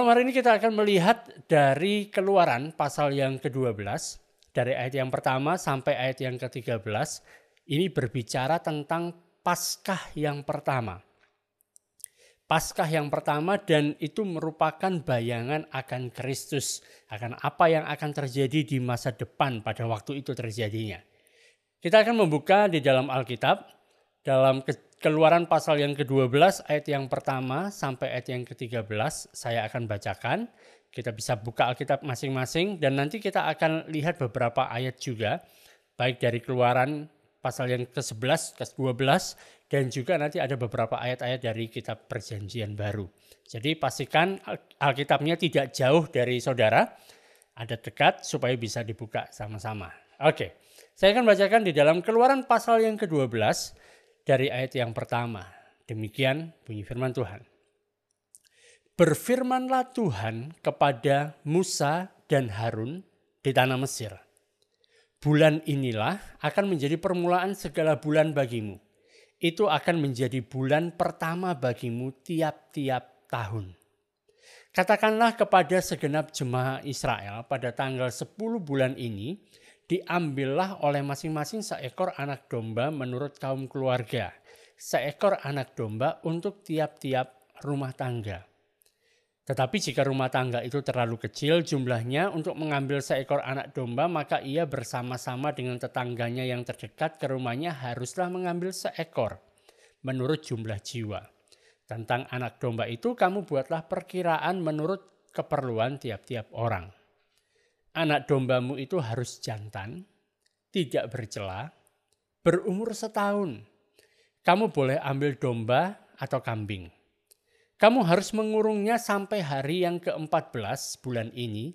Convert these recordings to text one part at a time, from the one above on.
Malam hari ini kita akan melihat dari Keluaran pasal yang ke-12, dari ayat yang pertama sampai ayat yang ke-13. Ini berbicara tentang Paskah yang pertama. Paskah yang pertama, dan itu merupakan bayangan akan Kristus, akan apa yang akan terjadi di masa depan pada waktu itu terjadinya. Kita akan membuka di dalam Alkitab, dalam Keluaran pasal yang ke-12 ayat yang pertama sampai ayat yang ke-13 saya akan bacakan. Kita bisa buka Alkitab masing-masing dan nanti kita akan lihat beberapa ayat juga, baik dari Keluaran pasal yang ke-11, ke-12 dan juga nanti ada beberapa ayat-ayat dari kitab Perjanjian Baru. Jadi pastikan Alkitabnya tidak jauh dari saudara, ada dekat supaya bisa dibuka sama-sama. Oke, saya akan bacakan di dalam Keluaran pasal yang ke-12 dari ayat yang pertama. Demikian bunyi firman Tuhan. Berfirmanlah Tuhan kepada Musa dan Harun di tanah Mesir. Bulan inilah akan menjadi permulaan segala bulan bagimu. Itu akan menjadi bulan pertama bagimu tiap-tiap tahun. Katakanlah kepada segenap jemaah Israel pada tanggal 10 bulan ini, diambillah oleh masing-masing seekor anak domba menurut kaum keluarga, seekor anak domba untuk tiap-tiap rumah tangga. Tetapi jika rumah tangga itu terlalu kecil jumlahnya untuk mengambil seekor anak domba, maka ia bersama-sama dengan tetangganya yang terdekat ke rumahnya haruslah mengambil seekor menurut jumlah jiwa. Tentang anak domba itu kamu buatlah perkiraan menurut keperluan tiap-tiap orang. Anak dombamu itu harus jantan, tidak bercela, berumur setahun. Kamu boleh ambil domba atau kambing. Kamu harus mengurungnya sampai hari yang ke-14 bulan ini.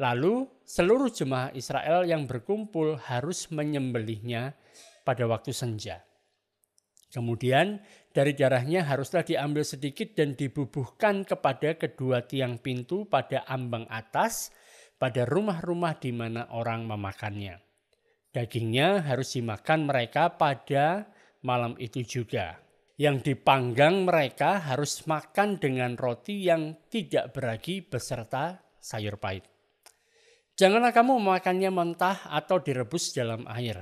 Lalu seluruh jemaah Israel yang berkumpul harus menyembelihnya pada waktu senja. Kemudian dari darahnya haruslah diambil sedikit dan dibubuhkan kepada kedua tiang pintu pada ambang atas, pada rumah-rumah di mana orang memakannya. Dagingnya harus dimakan mereka pada malam itu juga. Yang dipanggang mereka harus makan dengan roti yang tidak beragi beserta sayur pahit. Janganlah kamu memakannya mentah atau direbus dalam air.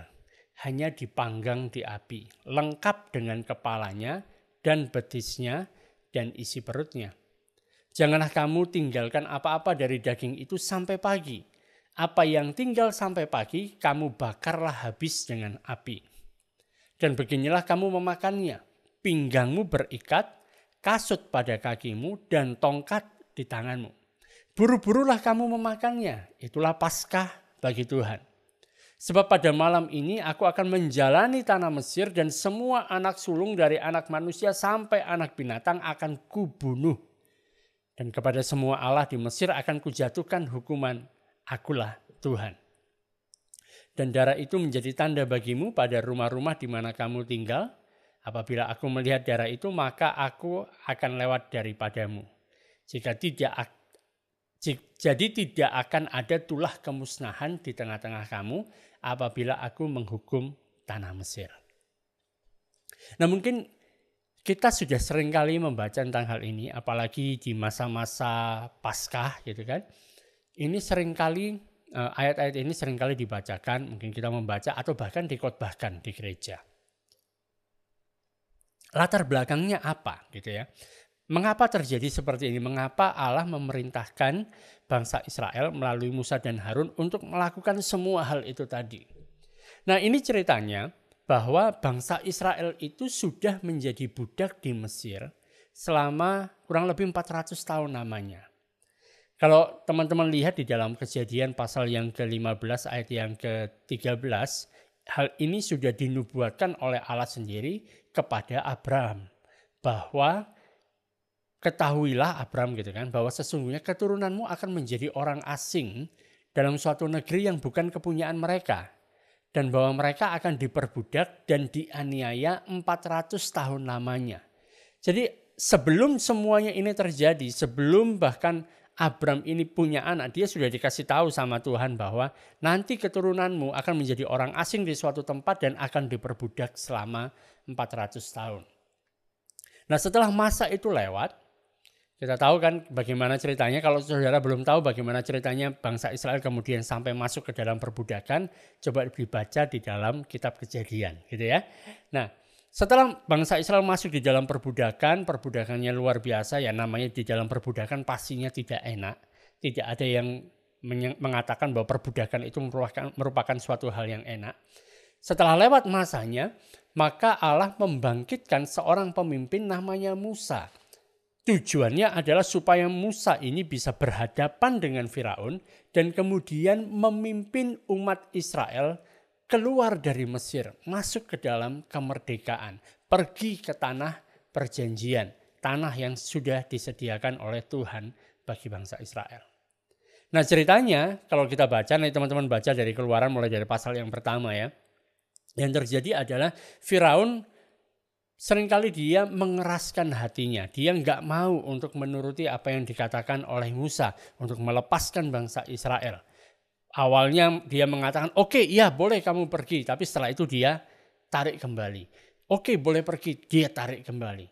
Hanya dipanggang di api, lengkap dengan kepalanya dan betisnya dan isi perutnya. Janganlah kamu tinggalkan apa-apa dari daging itu sampai pagi. Apa yang tinggal sampai pagi, kamu bakarlah habis dengan api. Dan beginilah kamu memakannya. Pinggangmu berikat, kasut pada kakimu, dan tongkat di tanganmu. Buru-burulah kamu memakannya. Itulah Paskah bagi Tuhan. Sebab pada malam ini aku akan menjalani tanah Mesir dan semua anak sulung dari anak manusia sampai anak binatang akan kubunuh. Dan kepada semua Allah di Mesir akan kujatuhkan hukuman, akulah Tuhan. Dan darah itu menjadi tanda bagimu pada rumah-rumah di mana kamu tinggal. Apabila aku melihat darah itu, maka aku akan lewat daripadamu. Jadi tidak akan ada tulah kemusnahan di tengah-tengah kamu apabila aku menghukum tanah Mesir. Nah, mungkin kita sudah sering kali membaca tentang hal ini, apalagi di masa-masa Paskah gitu kan. Ini seringkali ayat-ayat ini seringkali dibacakan, mungkin kita membaca atau bahkan dikhotbahkan di gereja. Latar belakangnya apa gitu ya? Mengapa terjadi seperti ini? Mengapa Allah memerintahkan bangsa Israel melalui Musa dan Harun untuk melakukan semua hal itu tadi? Nah, ini ceritanya bahwa bangsa Israel itu sudah menjadi budak di Mesir selama kurang lebih 400 tahun namanya. Kalau teman-teman lihat di dalam Kejadian pasal yang ke-15 ayat yang ke-13, hal ini sudah dinubuatkan oleh Allah sendiri kepada Abraham. Bahwa ketahuilah Abraham gitu kan, bahwa sesungguhnya keturunanmu akan menjadi orang asing dalam suatu negeri yang bukan kepunyaan mereka. Dan bahwa mereka akan diperbudak dan dianiaya 400 tahun lamanya. Jadi sebelum semuanya ini terjadi, sebelum bahkan Abram ini punya anak, dia sudah dikasih tahu sama Tuhan bahwa nanti keturunanmu akan menjadi orang asing di suatu tempat dan akan diperbudak selama 400 tahun. Nah, setelah masa itu lewat, Kita tahu kan bagaimana ceritanya, kalau saudara belum tahu bagaimana ceritanya bangsa Israel kemudian sampai masuk ke dalam perbudakan, coba dibaca di dalam kitab Kejadian gitu ya. Nah, setelah bangsa Israel masuk di dalam perbudakan, perbudakannya luar biasa ya, namanya di dalam perbudakan pastinya tidak enak. Tidak ada yang mengatakan bahwa perbudakan itu merupakan suatu hal yang enak. Setelah lewat masanya, maka Allah membangkitkan seorang pemimpin namanya Musa. Tujuannya adalah supaya Musa ini bisa berhadapan dengan Firaun dan kemudian memimpin umat Israel keluar dari Mesir, masuk ke dalam kemerdekaan, pergi ke tanah perjanjian, tanah yang sudah disediakan oleh Tuhan bagi bangsa Israel. Nah ceritanya kalau kita baca, nih teman-teman baca dari Keluaran mulai dari pasal yang pertama ya, yang terjadi adalah Firaun seringkali dia mengeraskan hatinya. Dia nggak mau untuk menuruti apa yang dikatakan oleh Musa untuk melepaskan bangsa Israel. Awalnya dia mengatakan, oke, iya boleh kamu pergi. Tapi setelah itu dia tarik kembali. Oke, boleh pergi, dia tarik kembali.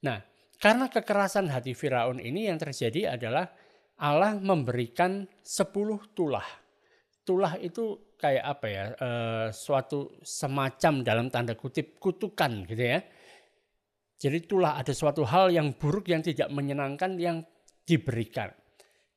Nah, karena kekerasan hati Firaun ini yang terjadi adalah Allah memberikan 10 tulah. Tulah itu kayak apa ya, suatu semacam dalam tanda kutip kutukan gitu ya. Jadi itulah ada suatu hal yang buruk yang tidak menyenangkan yang diberikan.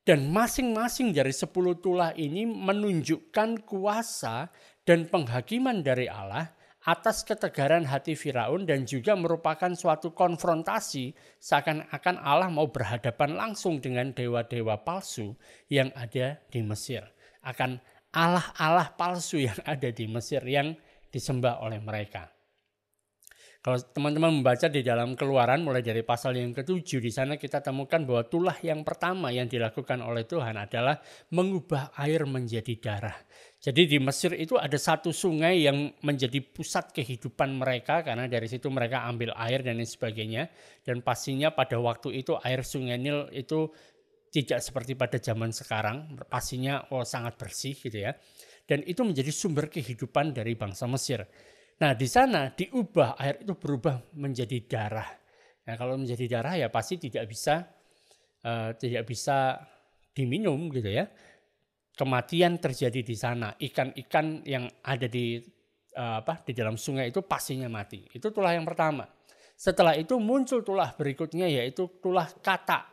Dan masing-masing dari 10 tulah ini menunjukkan kuasa dan penghakiman dari Allah atas ketegaran hati Firaun dan juga merupakan suatu konfrontasi seakan-akan Allah mau berhadapan langsung dengan dewa-dewa palsu yang ada di Mesir. Akan Allah-Allah palsu yang ada di Mesir yang disembah oleh mereka. Kalau teman-teman membaca di dalam Keluaran mulai dari pasal yang ke-7, di sana kita temukan bahwa tulah yang pertama yang dilakukan oleh Tuhan adalah mengubah air menjadi darah. Jadi di Mesir itu ada satu sungai yang menjadi pusat kehidupan mereka karena dari situ mereka ambil air dan lain sebagainya. Dan pastinya pada waktu itu air sungai Nil itu tidak seperti pada zaman sekarang, pastinya sangat bersih gitu ya. Dan itu menjadi sumber kehidupan dari bangsa Mesir. Nah di sana diubah, air itu berubah menjadi darah. Nah kalau menjadi darah ya pasti tidak bisa diminum gitu ya. Kematian terjadi di sana. Ikan-ikan yang ada di dalam sungai itu pastinya mati. Itu tulah yang pertama. Setelah itu muncul tulah berikutnya yaitu tulah kata.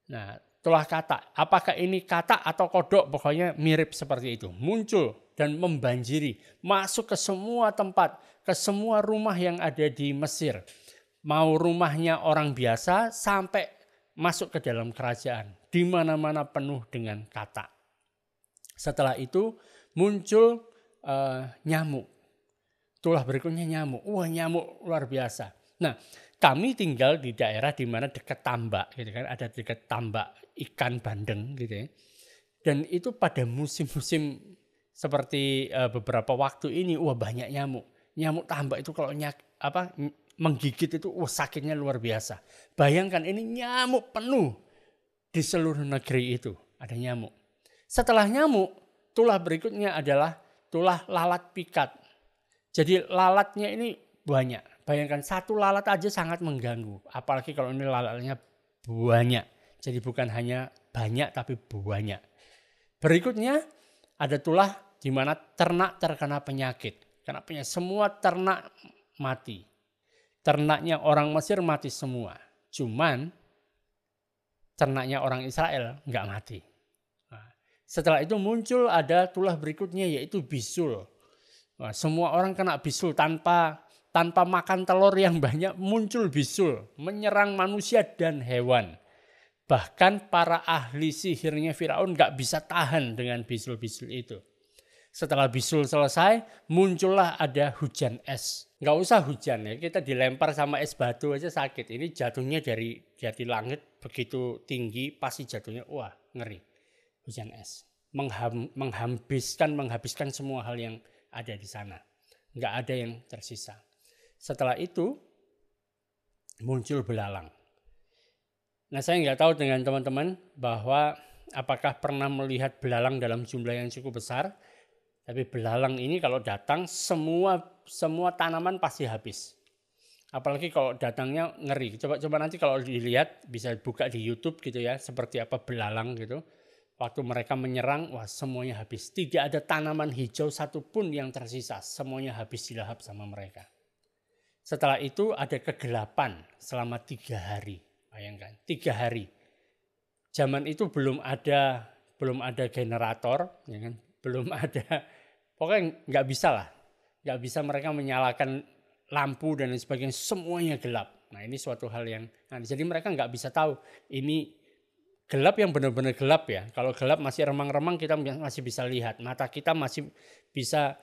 Nah tulah kata, apakah ini kata atau kodok, pokoknya mirip seperti itu. Muncul dan membanjiri, masuk ke semua tempat, ke semua rumah yang ada di Mesir. Mau rumahnya orang biasa sampai masuk ke dalam kerajaan. Di mana-mana penuh dengan kata. Setelah itu muncul nyamuk. Tulah berikutnya nyamuk. Wah nyamuk luar biasa. Nah kami tinggal di daerah di mana dekat tambak, gitu kan, ada dekat tambak ikan bandeng gitu ya. Dan itu pada musim-musim seperti beberapa waktu ini, wah banyak nyamuk. Nyamuk tambak itu kalau menggigit itu sakitnya luar biasa. Bayangkan ini nyamuk penuh di seluruh negeri itu ada nyamuk. Setelah nyamuk, tulah berikutnya adalah tulah lalat pikat. Jadi lalatnya ini banyak. Bayangkan satu lalat aja sangat mengganggu. Apalagi kalau ini lalatnya banyak. Jadi bukan hanya banyak tapi banyak. Berikutnya ada tulah di mana ternak terkena penyakit. Karena semua ternak mati. Ternaknya orang Mesir mati semua. Cuman ternaknya orang Israel nggak mati. Nah, setelah itu muncul ada tulah berikutnya yaitu bisul. Nah, semua orang kena bisul tanpa makan telur yang banyak, muncul bisul menyerang manusia dan hewan. Bahkan para ahli sihirnya Firaun gak bisa tahan dengan bisul-bisul itu. Setelah bisul selesai, muncullah ada hujan es. Gak usah hujan ya, kita dilempar sama es batu aja sakit. Ini jatuhnya dari langit begitu tinggi, pasti jatuhnya wah ngeri. Hujan es menghabiskan semua hal yang ada di sana. Gak ada yang tersisa. Setelah itu muncul belalang. Nah saya nggak tahu dengan teman-teman bahwa apakah pernah melihat belalang dalam jumlah yang cukup besar. Tapi belalang ini kalau datang semua tanaman pasti habis. Apalagi kalau datangnya ngeri. Coba nanti kalau dilihat bisa buka di YouTube gitu ya, seperti apa belalang gitu. Waktu mereka menyerang, wah semuanya habis. Tidak ada tanaman hijau satupun yang tersisa. Semuanya habis dilahap sama mereka. Setelah itu ada kegelapan selama 3 hari. Bayangkan, 3 hari. Zaman itu belum ada generator, ya kan? Belum ada, pokoknya nggak bisa lah. Nggak bisa mereka menyalakan lampu dan lain sebagainya, semuanya gelap. Nah ini suatu hal yang, jadi mereka nggak bisa tahu ini gelap yang benar-benar gelap ya. Kalau gelap masih remang-remang kita masih bisa lihat, mata kita masih bisa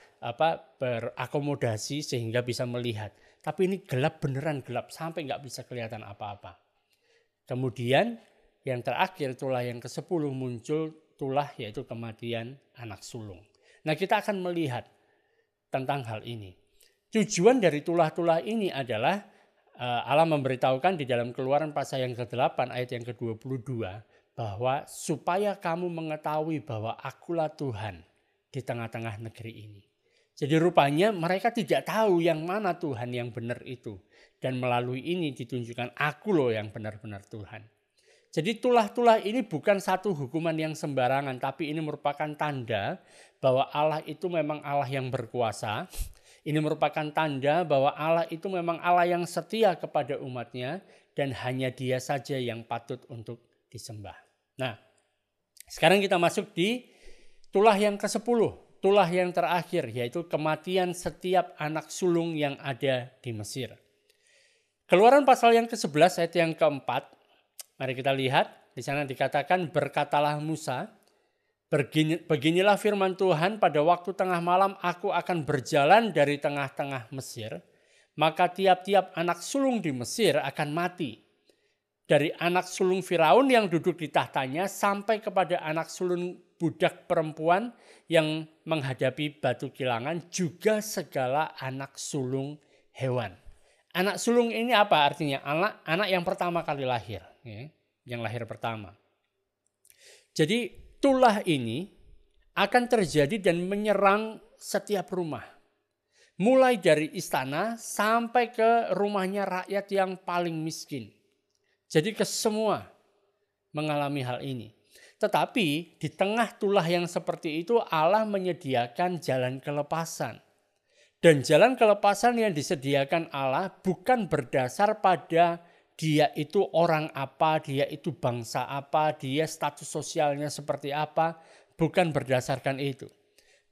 berakomodasi sehingga bisa melihat. Tapi ini gelap beneran gelap sampai nggak bisa kelihatan apa-apa. Kemudian yang terakhir tulah yang ke-10 muncul tulah yaitu kematian anak sulung. Nah kita akan melihat tentang hal ini. Tujuan dari tulah-tulah ini adalah Allah memberitahukan di dalam Keluaran pasal yang ke-8 ayat yang ke-22 bahwa supaya kamu mengetahui bahwa akulah Tuhan di tengah-tengah negeri ini. Jadi rupanya mereka tidak tahu yang mana Tuhan yang benar itu. Dan melalui ini ditunjukkan aku loh yang benar-benar Tuhan. Jadi tulah-tulah ini bukan satu hukuman yang sembarangan, tapi ini merupakan tanda bahwa Allah itu memang Allah yang berkuasa. Ini merupakan tanda bahwa Allah itu memang Allah yang setia kepada umatnya dan hanya Dia saja yang patut untuk disembah. Nah, sekarang kita masuk di tulah yang ke-10, tulah yang terakhir yaitu kematian setiap anak sulung yang ada di Mesir. Keluaran pasal yang ke-11 ayat yang ke-4. Mari kita lihat, di sana dikatakan berkatalah Musa, beginilah firman Tuhan, pada waktu tengah malam aku akan berjalan dari tengah-tengah Mesir, maka tiap-tiap anak sulung di Mesir akan mati. Dari anak sulung Firaun yang duduk di tahtanya sampai kepada anak sulung budak perempuan yang menghadapi batu kilangan, juga segala anak sulung hewan. Anak sulung ini apa artinya? Anak yang pertama kali lahir, ya, yang lahir pertama. Jadi tulah ini akan terjadi dan menyerang setiap rumah. Mulai dari istana sampai ke rumahnya rakyat yang paling miskin. Jadi ke semua mengalami hal ini. Tetapi di tengah tulah yang seperti itu Allah menyediakan jalan kelepasan. Dan jalan kelepasan yang disediakan Allah bukan berdasar pada dia itu orang apa, dia itu bangsa apa, dia status sosialnya seperti apa, bukan berdasarkan itu.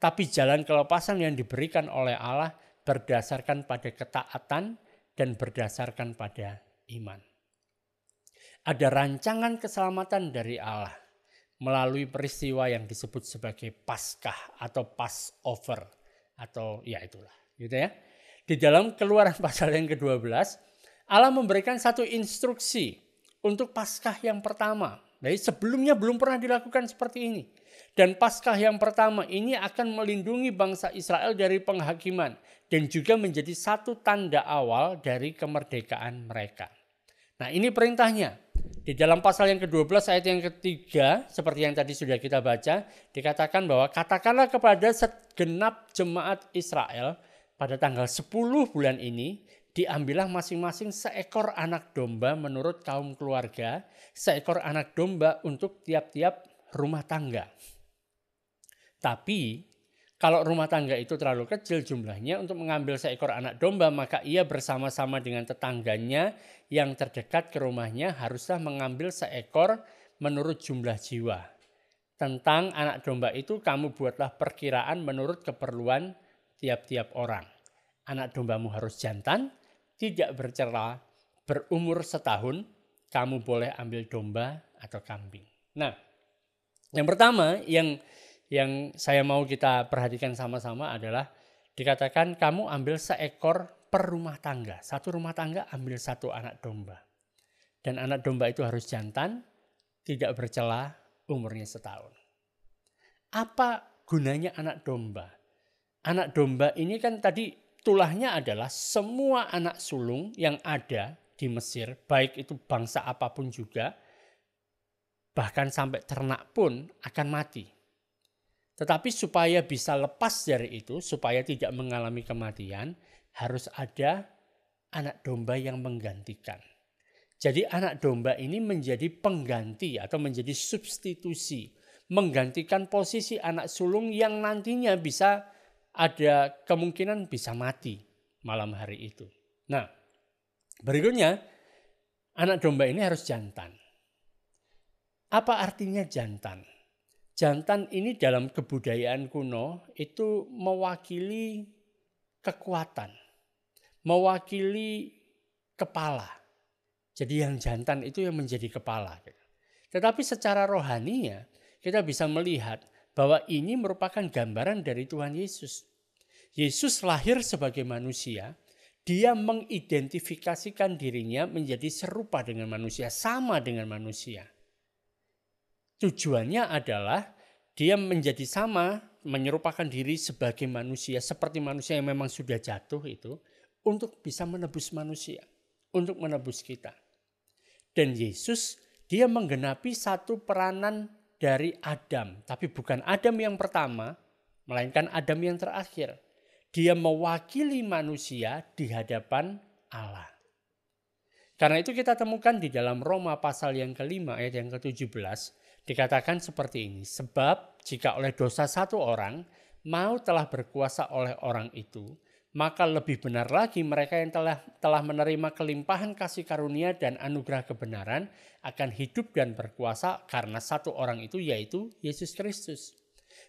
Tapi jalan kelepasan yang diberikan oleh Allah berdasarkan pada ketaatan dan berdasarkan pada iman. Ada rancangan keselamatan dari Allah melalui peristiwa yang disebut sebagai Paskah atau Passover atau ya itulah, gitu ya. Di dalam Keluaran pasal yang ke-12 Allah memberikan satu instruksi untuk Paskah yang pertama. Jadi sebelumnya belum pernah dilakukan seperti ini. Dan Paskah yang pertama ini akan melindungi bangsa Israel dari penghakiman dan juga menjadi satu tanda awal dari kemerdekaan mereka. Nah ini perintahnya. Di dalam pasal yang ke-12 ayat yang ketiga, seperti yang tadi sudah kita baca, dikatakan bahwa katakanlah kepada segenap jemaat Israel pada tanggal 10 bulan ini, diambillah masing-masing seekor anak domba menurut kaum keluarga, seekor anak domba untuk tiap-tiap rumah tangga. Tapi kalau rumah tangga itu terlalu kecil jumlahnya untuk mengambil seekor anak domba, maka ia bersama-sama dengan tetangganya yang terdekat ke rumahnya haruslah mengambil seekor menurut jumlah jiwa. Tentang anak domba itu kamu buatlah perkiraan menurut keperluan tiap-tiap orang. Anak dombamu harus jantan, tidak bercela, berumur setahun, kamu boleh ambil domba atau kambing. Nah, yang pertama yang saya mau kita perhatikan sama-sama adalah dikatakan kamu ambil seekor per rumah tangga. Satu rumah tangga ambil satu anak domba. Dan anak domba itu harus jantan, tidak bercela, umurnya setahun. Apa gunanya anak domba? Anak domba ini kan tadi tulahnya adalah semua anak sulung yang ada di Mesir, baik itu bangsa apapun juga, bahkan sampai ternak pun akan mati. Tetapi supaya bisa lepas dari itu, supaya tidak mengalami kematian, harus ada anak domba yang menggantikan. Jadi anak domba ini menjadi pengganti atau menjadi substitusi, menggantikan posisi anak sulung yang nantinya bisa ada kemungkinan bisa mati malam hari itu. Nah, berikutnya anak domba ini harus jantan. Apa artinya jantan? Jantan ini dalam kebudayaan kuno itu mewakili kekuatan, mewakili kepala. Jadi yang jantan itu yang menjadi kepala. Tetapi secara rohaninya kita bisa melihat bahwa ini merupakan gambaran dari Tuhan Yesus. Yesus lahir sebagai manusia, dia mengidentifikasikan dirinya menjadi serupa dengan manusia, sama dengan manusia. Tujuannya adalah dia menjadi sama, menyerupakan diri sebagai manusia, seperti manusia yang memang sudah jatuh itu, untuk bisa menebus manusia, untuk menebus kita. Dan Yesus dia menggenapi satu peranan dari Adam. Tapi bukan Adam yang pertama, melainkan Adam yang terakhir. Dia mewakili manusia di hadapan Allah. Karena itu kita temukan di dalam Roma pasal yang kelima ayat yang ke-17. Dikatakan seperti ini. Sebab jika oleh dosa satu orang, maut telah berkuasa oleh orang itu, maka lebih benar lagi mereka yang telah menerima kelimpahan kasih karunia dan anugerah kebenaran akan hidup dan berkuasa karena satu orang itu, yaitu Yesus Kristus.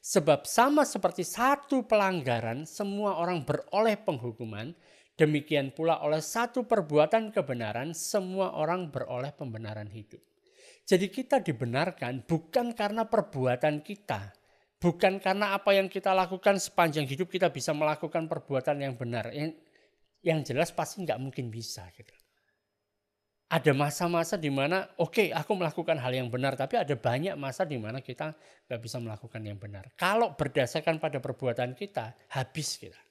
Sebab sama seperti satu pelanggaran semua orang beroleh penghukuman, demikian pula oleh satu perbuatan kebenaran semua orang beroleh pembenaran hidup. Jadi kita dibenarkan bukan karena perbuatan kita. Bukan karena apa yang kita lakukan sepanjang hidup kita bisa melakukan perbuatan yang benar. Yang jelas pasti nggak mungkin bisa. Gitu. Ada masa-masa di mana aku melakukan hal yang benar. Tapi ada banyak masa di mana kita nggak bisa melakukan yang benar. Kalau berdasarkan pada perbuatan kita, habis kita.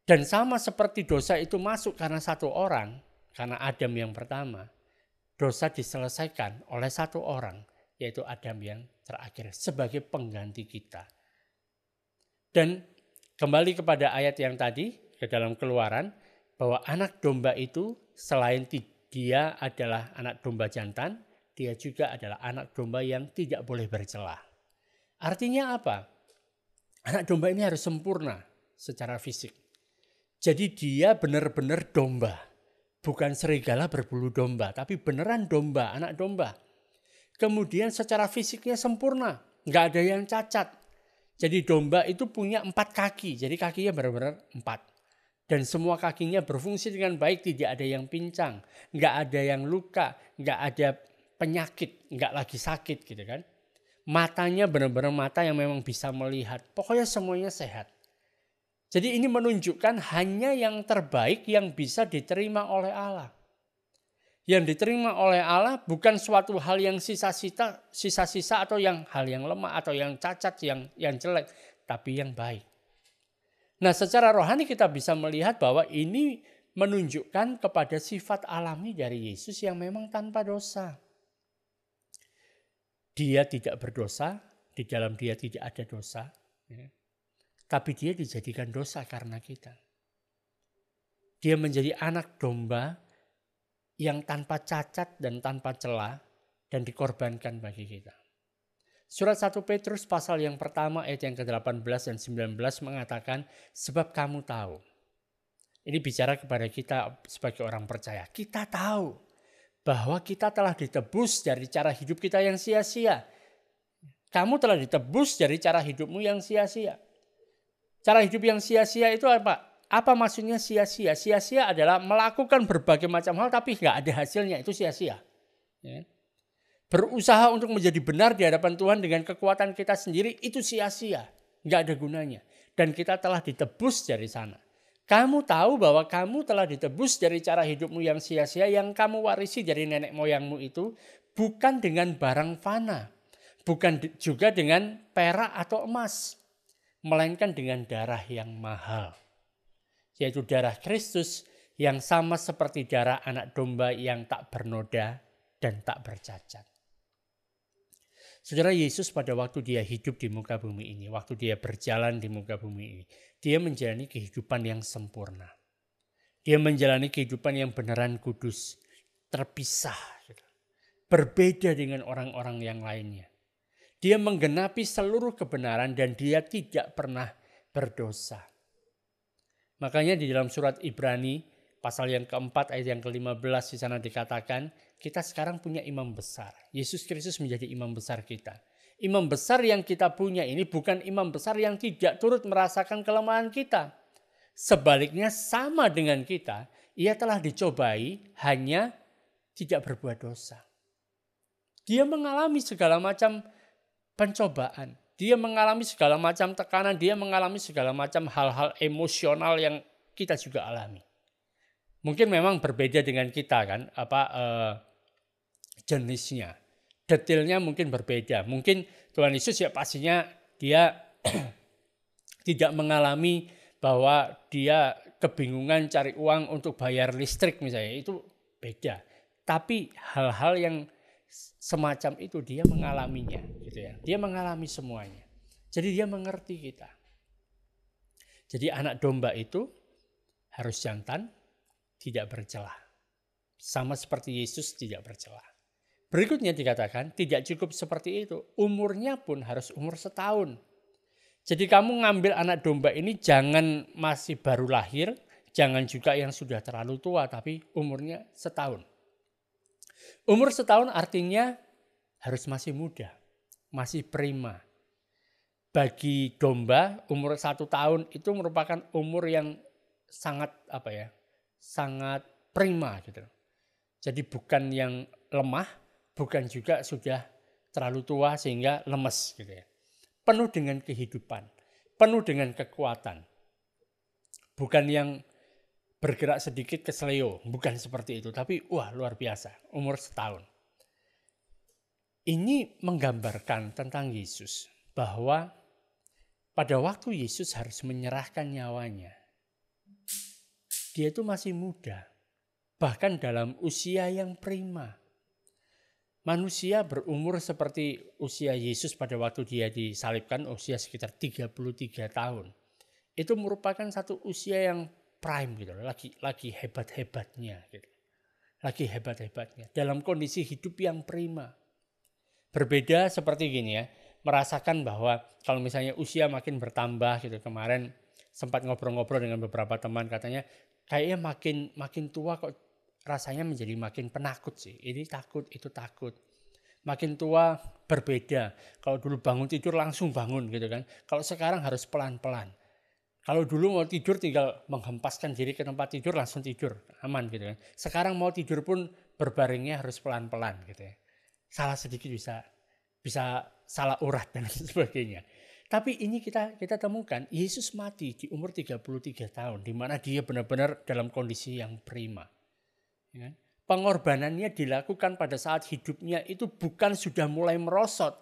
Dan sama seperti dosa itu masuk karena satu orang. Karena Adam yang pertama. Dosa diselesaikan oleh satu orang. Yaitu Adam yang terakhir sebagai pengganti kita. Dan kembali kepada ayat yang tadi ke dalam Keluaran, bahwa anak domba itu selain dia adalah anak domba jantan, dia juga adalah anak domba yang tidak boleh bercelah. Artinya apa? Anak domba ini harus sempurna secara fisik. Jadi dia benar-benar domba, bukan serigala berbulu domba, tapi beneran domba, anak domba. Kemudian secara fisiknya sempurna, nggak ada yang cacat. Jadi domba itu punya 4 kaki, jadi kakinya benar-benar 4. Dan semua kakinya berfungsi dengan baik, tidak ada yang pincang, nggak ada yang luka, nggak ada penyakit, nggak lagi sakit gitu kan. Matanya benar-benar mata yang memang bisa melihat, pokoknya semuanya sehat. Jadi ini menunjukkan hanya yang terbaik yang bisa diterima oleh Allah. Yang diterima oleh Allah bukan suatu hal yang sisa-sisa atau hal yang lemah atau yang cacat, yang jelek, tapi yang baik. Nah, secara rohani kita bisa melihat bahwa ini menunjukkan kepada sifat alami dari Yesus yang memang tanpa dosa. Dia tidak berdosa, di dalam dia tidak ada dosa, ya. Tapi dia dijadikan dosa karena kita. Dia menjadi anak domba yang tanpa cacat dan tanpa celah dan dikorbankan bagi kita. Surat 1 Petrus pasal yang pertama ayat yang ke-18 dan 19 mengatakan, sebab kamu tahu. Ini bicara kepada kita sebagai orang percaya. Kita tahu bahwa kita telah ditebus dari cara hidup kita yang sia-sia. Kamu telah ditebus dari cara hidupmu yang sia-sia. Cara hidup yang sia-sia itu apa? Apa maksudnya sia-sia? Sia-sia adalah melakukan berbagai macam hal tapi nggak ada hasilnya, itu sia-sia. Ya. Berusaha untuk menjadi benar di hadapan Tuhan dengan kekuatan kita sendiri itu sia-sia, nggak ada gunanya. Dan kita telah ditebus dari sana. Kamu tahu bahwa kamu telah ditebus dari cara hidupmu yang sia-sia yang kamu warisi dari nenek moyangmu itu bukan dengan barang fana, bukan juga dengan perak atau emas, melainkan dengan darah yang mahal. Yaitu darah Kristus yang sama seperti darah anak domba yang tak bernoda dan tak bercacat. Saudara, Yesus pada waktu dia hidup di muka bumi ini, waktu dia berjalan di muka bumi ini, dia menjalani kehidupan yang sempurna. Dia menjalani kehidupan yang beneran kudus, terpisah, gitu. Berbeda dengan orang-orang yang lainnya. Dia menggenapi seluruh kebenaran dan dia tidak pernah berdosa. Makanya di dalam surat Ibrani pasal yang keempat ayat yang ke-15 di sana dikatakan kita sekarang punya imam besar. Yesus Kristus menjadi imam besar kita. Imam besar yang kita punya ini bukan imam besar yang tidak turut merasakan kelemahan kita. Sebaliknya sama dengan kita, ia telah dicobai hanya tidak berbuat dosa. Dia mengalami segala macam pencobaan. Dia mengalami segala macam tekanan. Dia mengalami segala macam hal-hal emosional yang kita juga alami. Mungkin memang berbeda dengan kita kan, jenisnya. Detailnya mungkin berbeda. Mungkin Tuhan Yesus ya pastinya dia tidak mengalami bahwa dia kebingungan cari uang untuk bayar listrik misalnya. Itu beda. Tapi hal-hal yang semacam itu dia mengalaminya, gitu ya. Dia mengalami semuanya. Jadi dia mengerti kita. Jadi anak domba itu harus jantan, tidak bercelah. Sama seperti Yesus tidak bercelah. Berikutnya dikatakan tidak cukup seperti itu. Umurnya pun harus umur 1 tahun. Jadi kamu ngambil anak domba ini jangan masih baru lahir, jangan juga yang sudah terlalu tua, tapi umurnya 1 tahun. Umur 1 tahun artinya harus masih muda, masih prima. Bagi domba umur 1 tahun itu merupakan umur yang sangat sangat prima gitu. Jadi bukan yang lemah, bukan juga sudah terlalu tua sehingga lemes gitu ya. Penuh dengan kehidupan, penuh dengan kekuatan. Bukan yang bergerak sedikit kesleo, bukan seperti itu. Tapi luar biasa, umur 1 tahun. Ini menggambarkan tentang Yesus. Bahwa pada waktu Yesus harus menyerahkan nyawanya. Dia itu masih muda. Bahkan dalam usia yang prima. Manusia berumur seperti usia Yesus pada waktu dia disalibkan, usia sekitar 33 tahun. Itu merupakan satu usia yang prime gitu, lagi hebat-hebatnya gitu. Lagi hebat-hebatnya dalam kondisi hidup yang prima. Berbeda seperti gini ya, merasakan bahwa kalau misalnya usia makin bertambah gitu, kemarin sempat ngobrol-ngobrol dengan beberapa teman katanya kayaknya makin tua kok rasanya menjadi makin penakut sih. Ini takut, itu takut. Makin tua berbeda. Kalau dulu bangun tidur langsung bangun gitu kan. Kalau sekarang harus pelan-pelan. Kalau dulu mau tidur tinggal menghempaskan diri ke tempat tidur langsung tidur. Aman gitu kan. Sekarang mau tidur pun berbaringnya harus pelan-pelan gitu ya. Salah sedikit bisa salah urat dan sebagainya. Tapi ini kita temukan Yesus mati di umur 33 tahun. Di mana dia benar-benar dalam kondisi yang prima. Ya. Pengorbanannya dilakukan pada saat hidupnya itu bukan sudah mulai merosot.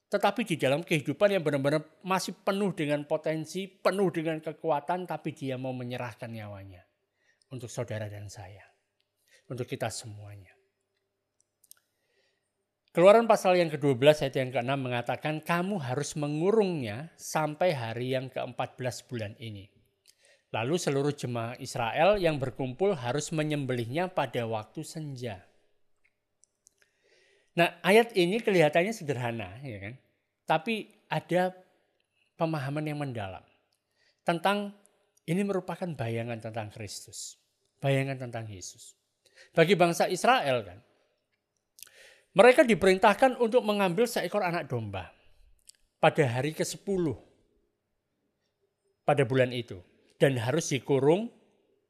Tetapi di dalam kehidupan yang benar-benar masih penuh dengan potensi, penuh dengan kekuatan. Tapi dia mau menyerahkan nyawanya. Untuk saudara dan saya. Untuk kita semuanya. Keluaran pasal yang ke-12 ayat yang ke-6 mengatakan kamu harus mengurungnya sampai hari yang ke-14 bulan ini. Lalu seluruh jemaah Israel yang berkumpul harus menyembelihnya pada waktu senja. Nah, ayat ini kelihatannya sederhana, ya kan? Tapi ada pemahaman yang mendalam tentang ini merupakan bayangan tentang Kristus, bayangan tentang Yesus. Bagi bangsa Israel kan, mereka diperintahkan untuk mengambil seekor anak domba pada hari ke-10 pada bulan itu. Dan harus dikurung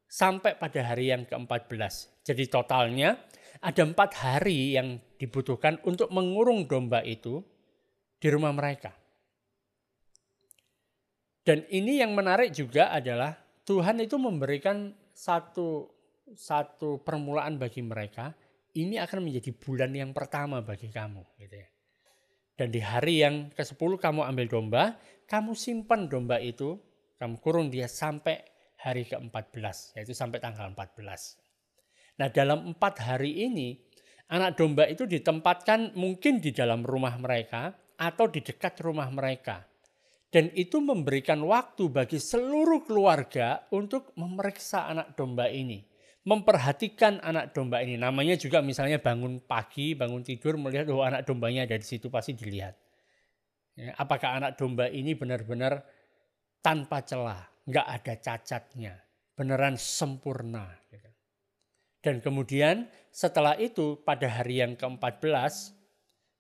sampai pada hari yang ke-14. Jadi totalnya ada 4 hari yang dibutuhkan untuk mengurung domba itu di rumah mereka. Dan ini yang menarik juga adalah Tuhan itu memberikan satu permulaan bagi mereka. Ini akan menjadi bulan yang pertama bagi kamu. Gitu ya. Dan di hari yang ke-10 kamu ambil domba, kamu simpan domba itu, kamu kurung dia sampai hari ke-14, yaitu sampai tanggal 14. Nah dalam 4 hari ini, anak domba itu ditempatkan mungkin di dalam rumah mereka atau di dekat rumah mereka. Dan itu memberikan waktu bagi seluruh keluarga untuk memeriksa anak domba ini. Memperhatikan anak domba ini. Namanya juga misalnya bangun pagi, bangun tidur melihat anak dombanya ada di situ, pasti dilihat. Ya, apakah anak domba ini benar-benar tanpa celah, nggak ada cacatnya, beneran sempurna. Dan kemudian setelah itu pada hari yang ke-14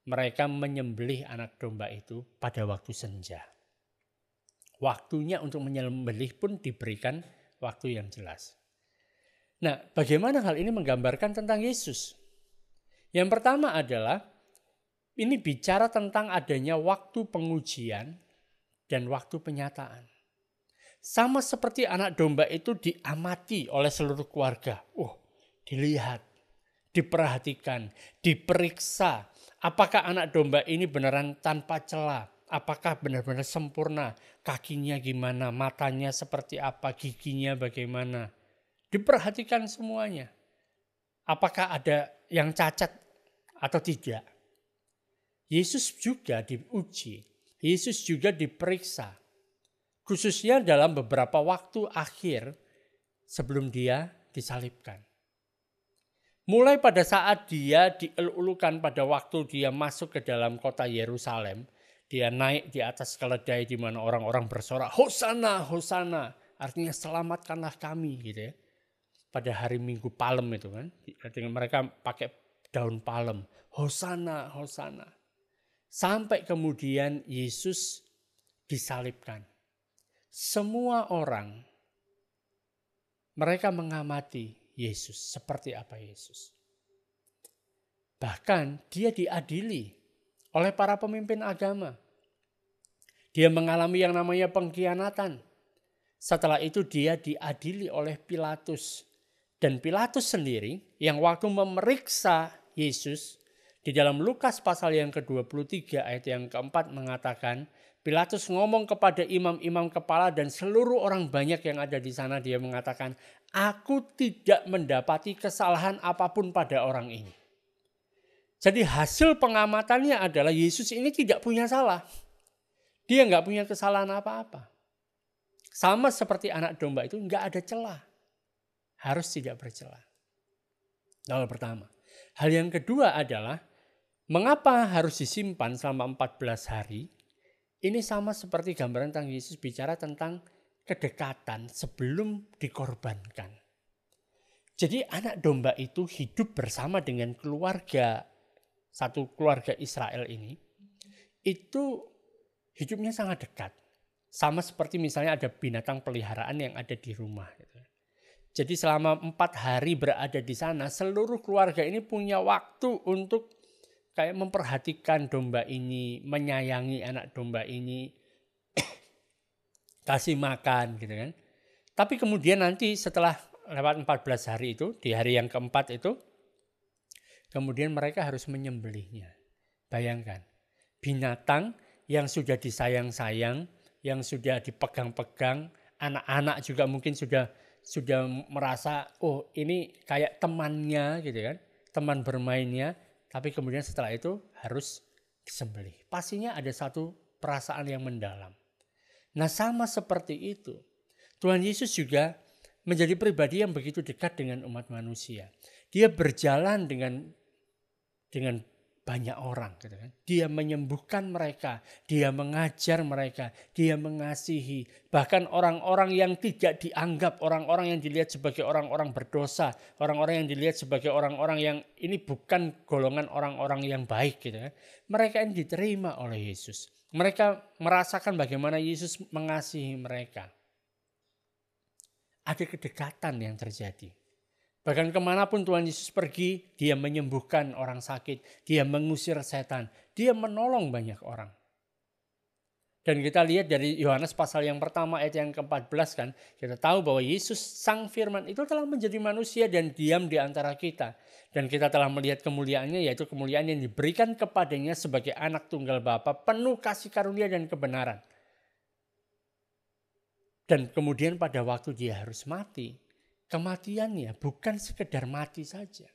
mereka menyembelih anak domba itu pada waktu senja. Waktunya untuk menyembelih pun diberikan waktu yang jelas. Nah, bagaimana hal ini menggambarkan tentang Yesus? Yang pertama adalah ini bicara tentang adanya waktu pengujian dan waktu penyataan. Sama seperti anak domba itu diamati oleh seluruh keluarga. Dilihat, diperhatikan, diperiksa. Apakah anak domba ini beneran tanpa celah? Apakah benar-benar sempurna? Kakinya gimana? Matanya seperti apa? Giginya bagaimana? Diperhatikan semuanya. Apakah ada yang cacat atau tidak? Yesus juga diuji. Yesus juga diperiksa. Khususnya dalam beberapa waktu akhir sebelum dia disalibkan. Mulai pada saat dia dielulukan pada waktu dia masuk ke dalam kota Yerusalem. Dia naik di atas keledai di mana orang-orang bersorak, Hosana, Hosana. Artinya selamatkanlah kami gitu ya. Pada hari Minggu Palem itu kan. Dengan mereka pakai daun palem. Hosana, Hosana. Sampai kemudian Yesus disalibkan. Semua orang mereka mengamati Yesus seperti apa Yesus. Bahkan dia diadili oleh para pemimpin agama. Dia mengalami yang namanya pengkhianatan. Setelah itu dia diadili oleh Pilatus. Dan Pilatus sendiri yang waktu memeriksa Yesus di dalam Lukas pasal yang ke-23 ayat yang ke-4 mengatakan, Pilatus ngomong kepada imam-imam kepala dan seluruh orang banyak yang ada di sana, dia mengatakan, aku tidak mendapati kesalahan apapun pada orang ini. Jadi hasil pengamatannya adalah Yesus ini tidak punya salah. Dia nggak punya kesalahan apa-apa. Sama seperti anak domba itu nggak ada celah. Harus tidak bercelah. Hal pertama. Hal yang kedua adalah mengapa harus disimpan selama 14 hari? Ini sama seperti gambaran tentang Yesus bicara tentang kedekatan sebelum dikorbankan. Jadi anak domba itu hidup bersama dengan keluarga, satu keluarga Israel ini, itu hidupnya sangat dekat. Sama seperti misalnya ada binatang peliharaan yang ada di rumah. Jadi selama 4 hari berada di sana, seluruh keluarga ini punya waktu untuk kayak memperhatikan domba ini, menyayangi anak domba ini, kasih makan gitu kan. Tapi kemudian nanti setelah lewat 14 hari itu, di hari yang keempat itu, kemudian mereka harus menyembelihnya. Bayangkan, binatang yang sudah disayang-sayang, yang sudah dipegang-pegang, anak-anak juga mungkin sudah merasa, ini kayak temannya gitu kan, teman bermainnya. Tapi kemudian setelah itu harus disembelih. Pastinya ada satu perasaan yang mendalam. Nah sama seperti itu. Tuhan Yesus juga menjadi pribadi yang begitu dekat dengan umat manusia. Dia berjalan dengan banyak orang. Gitu kan. Dia menyembuhkan mereka. Dia mengajar mereka. Dia mengasihi. Bahkan orang-orang yang tidak dianggap. Orang-orang yang dilihat sebagai orang-orang berdosa. Orang-orang yang dilihat sebagai orang-orang yang ini bukan golongan orang-orang yang baik. Gitu kan. Mereka ini diterima oleh Yesus. Mereka merasakan bagaimana Yesus mengasihi mereka. Ada kedekatan yang terjadi. Bahkan kemanapun Tuhan Yesus pergi, dia menyembuhkan orang sakit, dia mengusir setan, dia menolong banyak orang. Dan kita lihat dari Yohanes pasal yang pertama ayat yang ke-14 kan, kita tahu bahwa Yesus Sang Firman itu telah menjadi manusia dan diam di antara kita. Dan kita telah melihat kemuliaannya, yaitu kemuliaan yang diberikan kepadanya sebagai anak tunggal Bapa, penuh kasih karunia dan kebenaran. Dan kemudian pada waktu dia harus mati, kematiannya bukan sekedar mati saja.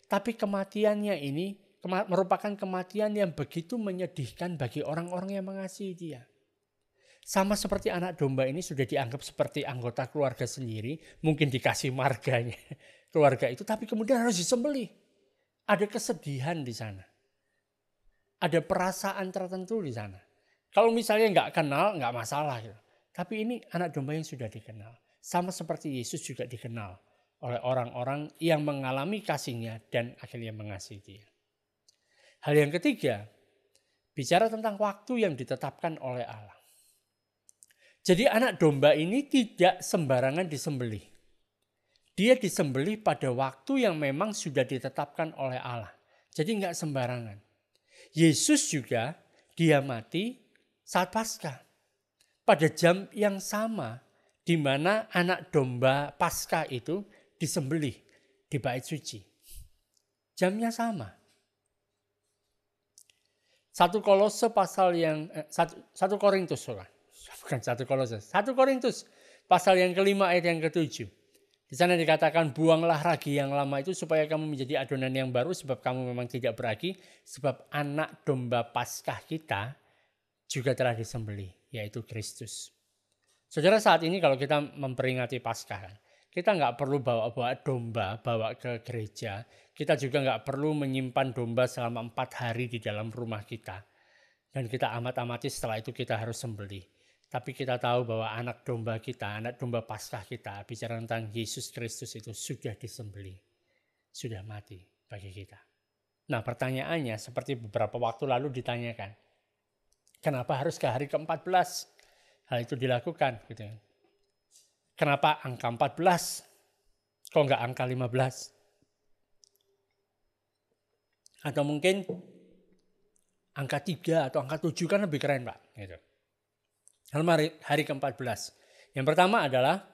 Tapi kematiannya ini merupakan kematian yang begitu menyedihkan bagi orang-orang yang mengasihi dia. Sama seperti anak domba ini sudah dianggap seperti anggota keluarga sendiri, mungkin dikasih marganya keluarga itu, tapi kemudian harus disembelih. Ada kesedihan di sana. Ada perasaan tertentu di sana. Kalau misalnya nggak kenal, nggak masalah. Gitu. Tapi ini anak domba yang sudah dikenal. Sama seperti Yesus juga dikenal oleh orang-orang yang mengalami kasihnya dan akhirnya mengasihi dia. Hal yang ketiga, bicara tentang waktu yang ditetapkan oleh Allah. Jadi anak domba ini tidak sembarangan disembelih. Dia disembelih pada waktu yang memang sudah ditetapkan oleh Allah. Jadi nggak sembarangan. Yesus juga dia mati saat Paskah. Pada jam yang sama di mana anak domba Paskah itu disembelih di bait suci. Jamnya sama. 1 Kolose pasal yang 1 Korintus bukan 1 Kolose, 1 Korintus pasal yang kelima ayat yang ke-7. Di sana dikatakan, buanglah ragi yang lama itu supaya kamu menjadi adonan yang baru, sebab kamu memang tidak beragi, sebab anak domba Paskah kita juga telah disembelih, yaitu Kristus. Saudara, saat ini kalau kita memperingati Paskah, kita nggak perlu bawa domba, bawa ke gereja. Kita juga nggak perlu menyimpan domba selama 4 hari di dalam rumah kita. Dan kita amati setelah itu kita harus sembelih. Tapi kita tahu bahwa anak domba kita, anak domba Paskah kita, bicara tentang Yesus Kristus itu sudah disembelih. Sudah mati bagi kita. Nah, pertanyaannya seperti beberapa waktu lalu ditanyakan. Kenapa harus ke hari ke-14 hal itu dilakukan? Gitu. Kenapa angka 14? Kok nggak angka 15? Atau mungkin angka 3 atau angka 7 kan lebih keren, Pak. Gitu. Hari ke-14. Yang pertama adalah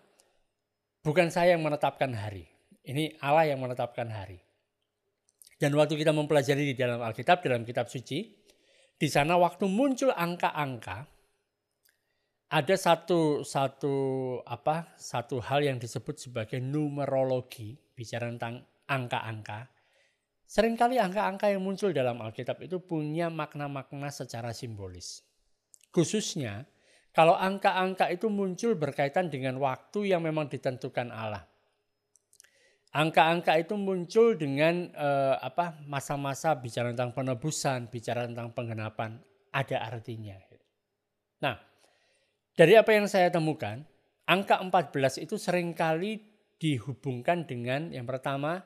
bukan saya yang menetapkan hari. Ini Allah yang menetapkan hari. Dan waktu kita mempelajari di dalam Alkitab, dalam kitab suci, di sana waktu muncul angka-angka, ada satu hal yang disebut sebagai numerologi, bicara tentang angka-angka. Seringkali angka-angka yang muncul dalam Alkitab itu punya makna-makna secara simbolis. Khususnya kalau angka-angka itu muncul berkaitan dengan waktu yang memang ditentukan Allah. Angka-angka itu muncul dengan masa-masa bicara tentang penebusan, bicara tentang penggenapan, ada artinya. Nah, dari apa yang saya temukan, angka 14 itu seringkali dihubungkan dengan yang pertama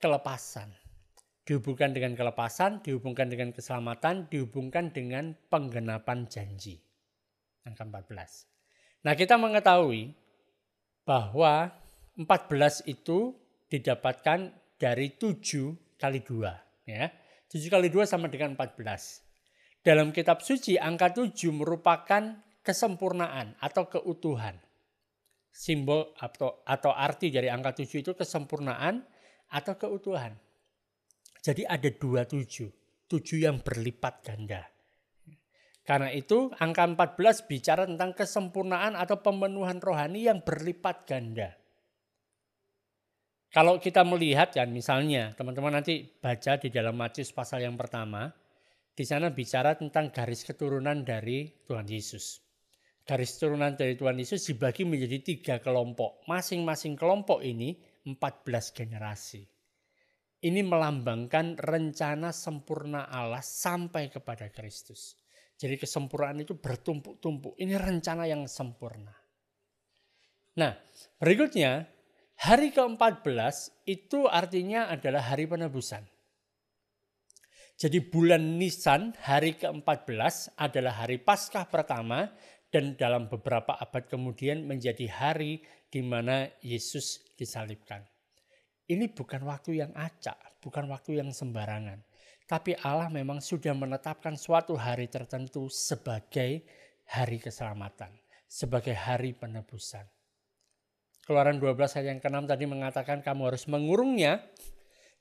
kelepasan. Dihubungkan dengan kelepasan, dihubungkan dengan keselamatan, dihubungkan dengan penggenapan janji. Angka 14. Nah, kita mengetahui bahwa 14 itu didapatkan dari 7 kali 2. Ya. 7 kali 2 sama dengan 14. Dalam kitab suci, angka 7 merupakan kesempurnaan atau keutuhan. Simbol atau arti dari angka 7 itu kesempurnaan atau keutuhan. Jadi ada 27, 7 yang berlipat ganda. Karena itu angka 14 bicara tentang kesempurnaan atau pemenuhan rohani yang berlipat ganda. Kalau kita melihat kan misalnya teman-teman nanti baca di dalam Matius pasal yang pertama. Di sana bicara tentang garis keturunan dari Tuhan Yesus. Garis keturunan dari Tuhan Yesus dibagi menjadi 3 kelompok. Masing-masing kelompok ini 14 generasi. Ini melambangkan rencana sempurna Allah sampai kepada Kristus. Jadi kesempurnaan itu bertumpuk-tumpuk. Ini rencana yang sempurna. Nah, berikutnya hari ke-14 itu artinya adalah hari penebusan. Jadi bulan Nisan hari ke-14 adalah hari Paskah pertama dan dalam beberapa abad kemudian menjadi hari di mana Yesus disalibkan. Ini bukan waktu yang acak, bukan waktu yang sembarangan. Tapi Allah memang sudah menetapkan suatu hari tertentu sebagai hari keselamatan, sebagai hari penebusan. Keluaran 12 ayat yang ke-6 tadi mengatakan kamu harus mengurungnya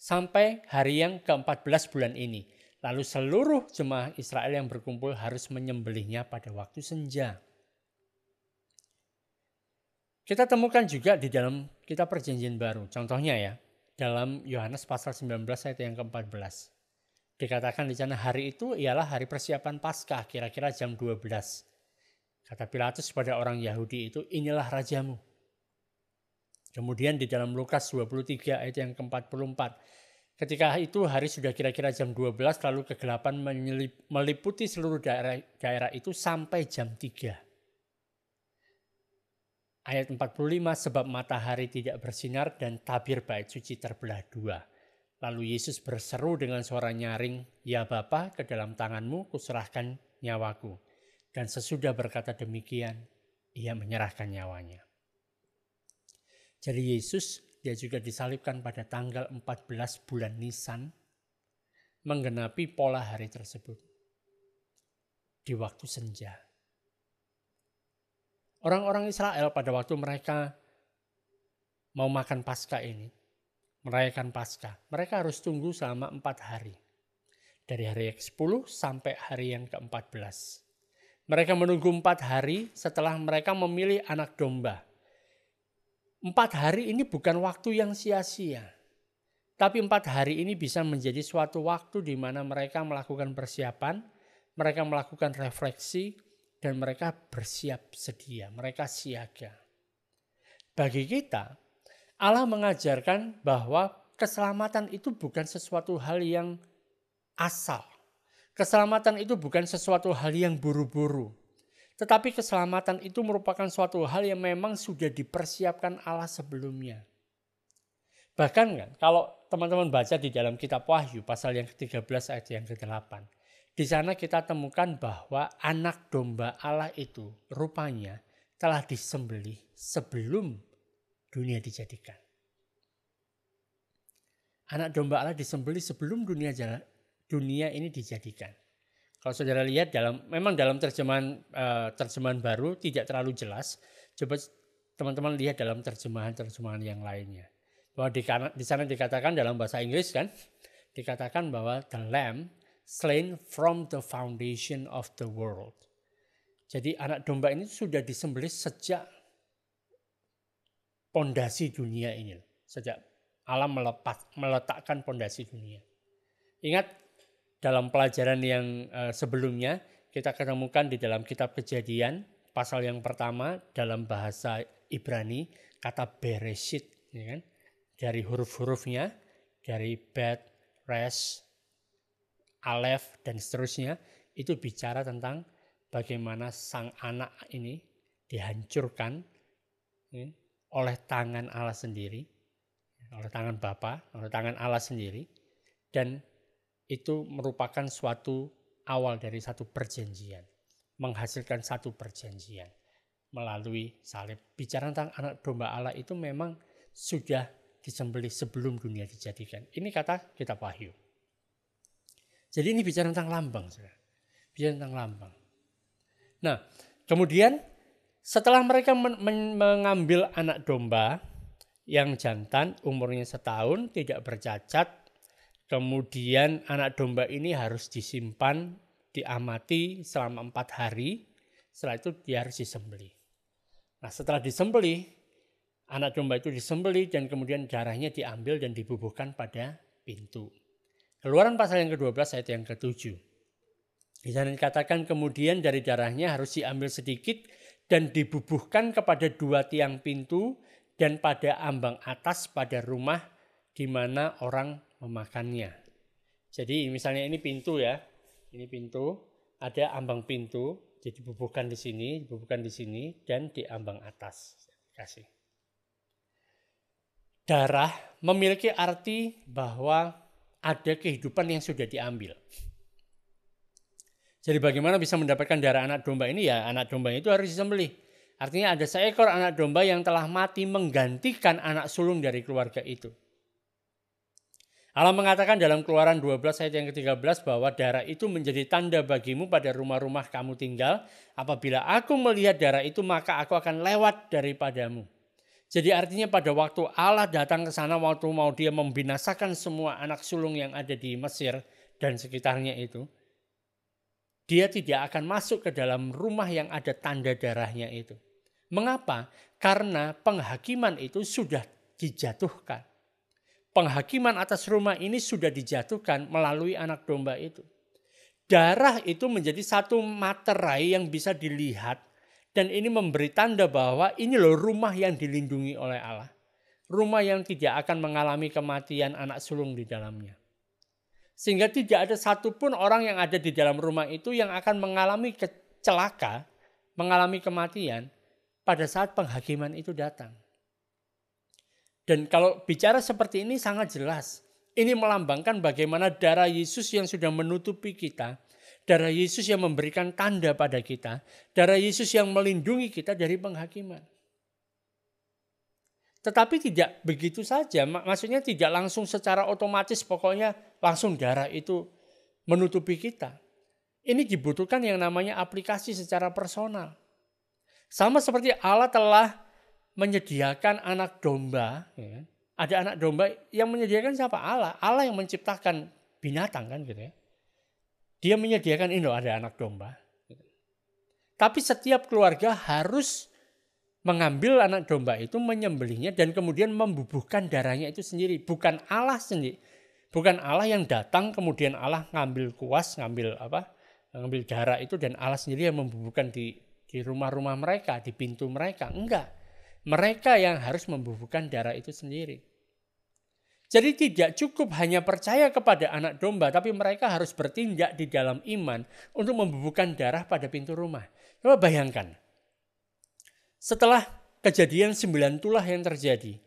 sampai hari yang ke-14 bulan ini. Lalu seluruh jemaah Israel yang berkumpul harus menyembelihnya pada waktu senja. Kita temukan juga di dalam kitab Perjanjian Baru. Contohnya ya, dalam Yohanes pasal 19 ayat yang ke-14. Dikatakan di sana hari itu ialah hari persiapan Paskah, kira-kira jam 12. Kata Pilatus pada orang Yahudi itu, inilah rajamu. Kemudian di dalam Lukas 23 ayat yang ke-44. Ketika itu hari sudah kira-kira jam 12 lalu kegelapan meliputi seluruh daerah itu sampai jam 3. Ayat 45, sebab matahari tidak bersinar dan tabir bait suci terbelah dua. Lalu Yesus berseru dengan suara nyaring, ya Bapa, ke dalam tanganmu kuserahkan nyawaku. Dan sesudah berkata demikian, ia menyerahkan nyawanya. Jadi Yesus, dia juga disalibkan pada tanggal 14 bulan Nisan, menggenapi pola hari tersebut. Di waktu senja. Orang-orang Israel pada waktu mereka mau makan Paskah ini, merayakan Paskah, mereka harus tunggu selama 4 hari. Dari hari yang ke-10 sampai hari yang ke-14. Mereka menunggu 4 hari setelah mereka memilih anak domba. 4 hari ini bukan waktu yang sia-sia. Tapi 4 hari ini bisa menjadi suatu waktu di mana mereka melakukan persiapan, mereka melakukan refleksi, dan mereka bersiap sedia, mereka siaga. Bagi kita, Allah mengajarkan bahwa keselamatan itu bukan sesuatu hal yang asal. Keselamatan itu bukan sesuatu hal yang buru-buru. Tetapi keselamatan itu merupakan suatu hal yang memang sudah dipersiapkan Allah sebelumnya. Bahkan kan kalau teman-teman baca di dalam kitab Wahyu pasal yang ke-13 ayat yang ke-8. Di sana kita temukan bahwa anak domba Allah itu rupanya telah disembelih sebelum dunia dijadikan. Anak domba Allah disembelih sebelum dunia ini dijadikan. Kalau saudara lihat memang dalam terjemahan baru tidak terlalu jelas. Coba teman-teman lihat dalam terjemahan yang lainnya. Bahwa di sana dikatakan dalam bahasa Inggris kan, dikatakan bahwa the lamb slain from the foundation of the world. Jadi anak domba ini sudah disembelih sejak pondasi dunia ini. Sejak Allah meletakkan pondasi dunia. Ingat dalam pelajaran yang sebelumnya kita ketemukan di dalam kitab Kejadian pasal yang pertama dalam bahasa Ibrani kata Bereshit, ya kan? Dari huruf-hurufnya, dari Bet, Resh, Alef dan seterusnya itu bicara tentang bagaimana sang anak ini dihancurkan ya, oleh tangan Allah sendiri, oleh tangan Bapa, oleh tangan Allah sendiri, dan itu merupakan suatu awal dari satu perjanjian, menghasilkan satu perjanjian melalui salib. Bicara tentang anak domba Allah itu memang sudah disembelih sebelum dunia dijadikan. Ini kata kitab Wahyu. Jadi ini bicara tentang lambang, saudara. Bicara tentang lambang. Nah, kemudian setelah mereka mengambil anak domba yang jantan, umurnya 1 tahun, tidak bercacat, kemudian anak domba ini harus disimpan, diamati selama 4 hari. Setelah itu dia harus disembelih. Nah, setelah disembelih, anak domba itu disembelih dan kemudian darahnya diambil dan dibubuhkan pada pintu. Keluaran pasal yang ke-12 ayat yang ke-7. Di sana dikatakan kemudian dari darahnya harus diambil sedikit dan dibubuhkan kepada 2 tiang pintu dan pada ambang atas pada rumah di mana orang memakannya. Jadi misalnya ini pintu ya. Ini pintu, ada ambang pintu, jadi dibubuhkan di sini dan di ambang atas. Kasih. Darah memiliki arti bahwa ada kehidupan yang sudah diambil. Jadi bagaimana bisa mendapatkan darah anak domba ini? Ya anak domba itu harus disembelih. Artinya ada seekor anak domba yang telah mati menggantikan anak sulung dari keluarga itu. Allah mengatakan dalam Keluaran 12 ayat yang ke-13 bahwa darah itu menjadi tanda bagimu pada rumah-rumah kamu tinggal. Apabila aku melihat darah itu maka aku akan lewat daripadamu. Jadi artinya pada waktu Allah datang ke sana waktu mau dia membinasakan semua anak sulung yang ada di Mesir dan sekitarnya itu. Dia tidak akan masuk ke dalam rumah yang ada tanda darahnya itu. Mengapa? Karena penghakiman itu sudah dijatuhkan. Penghakiman atas rumah ini sudah dijatuhkan melalui anak domba itu. Darah itu menjadi satu materai yang bisa dilihat Dan ini memberi tanda bahwa ini loh rumah yang dilindungi oleh Allah. Rumah yang tidak akan mengalami kematian anak sulung di dalamnya. Sehingga tidak ada satupun orang yang ada di dalam rumah itu yang akan mengalami celaka, mengalami kematian pada saat penghakiman itu datang. Dan kalau bicara seperti ini sangat jelas. Ini melambangkan bagaimana darah Yesus yang sudah menutupi kita. Darah Yesus yang memberikan tanda pada kita. Darah Yesus yang melindungi kita dari penghakiman. Tetapi tidak begitu saja. Maksudnya tidak langsung secara otomatis pokoknya langsung darah itu menutupi kita. Ini dibutuhkan yang namanya aplikasi secara personal. Sama seperti Allah telah menyediakan anak domba. Ya. Ada anak domba yang menyediakan siapa? Allah. Allah yang menciptakan binatang kan gitu ya. Dia menyediakan ini loh ada anak domba. Tapi setiap keluarga harus mengambil anak domba itu, menyembelihnya dan kemudian membubuhkan darahnya itu sendiri. Bukan Allah sendiri. Bukan Allah yang datang kemudian Allah ngambil kuas, ngambil darah itu dan Allah sendiri yang membubuhkan di rumah-rumah mereka, di pintu mereka. Enggak. Mereka yang harus membubuhkan darah itu sendiri. Jadi tidak cukup hanya percaya kepada anak domba, tapi mereka harus bertindak di dalam iman untuk membubuhkan darah pada pintu rumah. Coba bayangkan, setelah kejadian 9 tulah yang terjadi,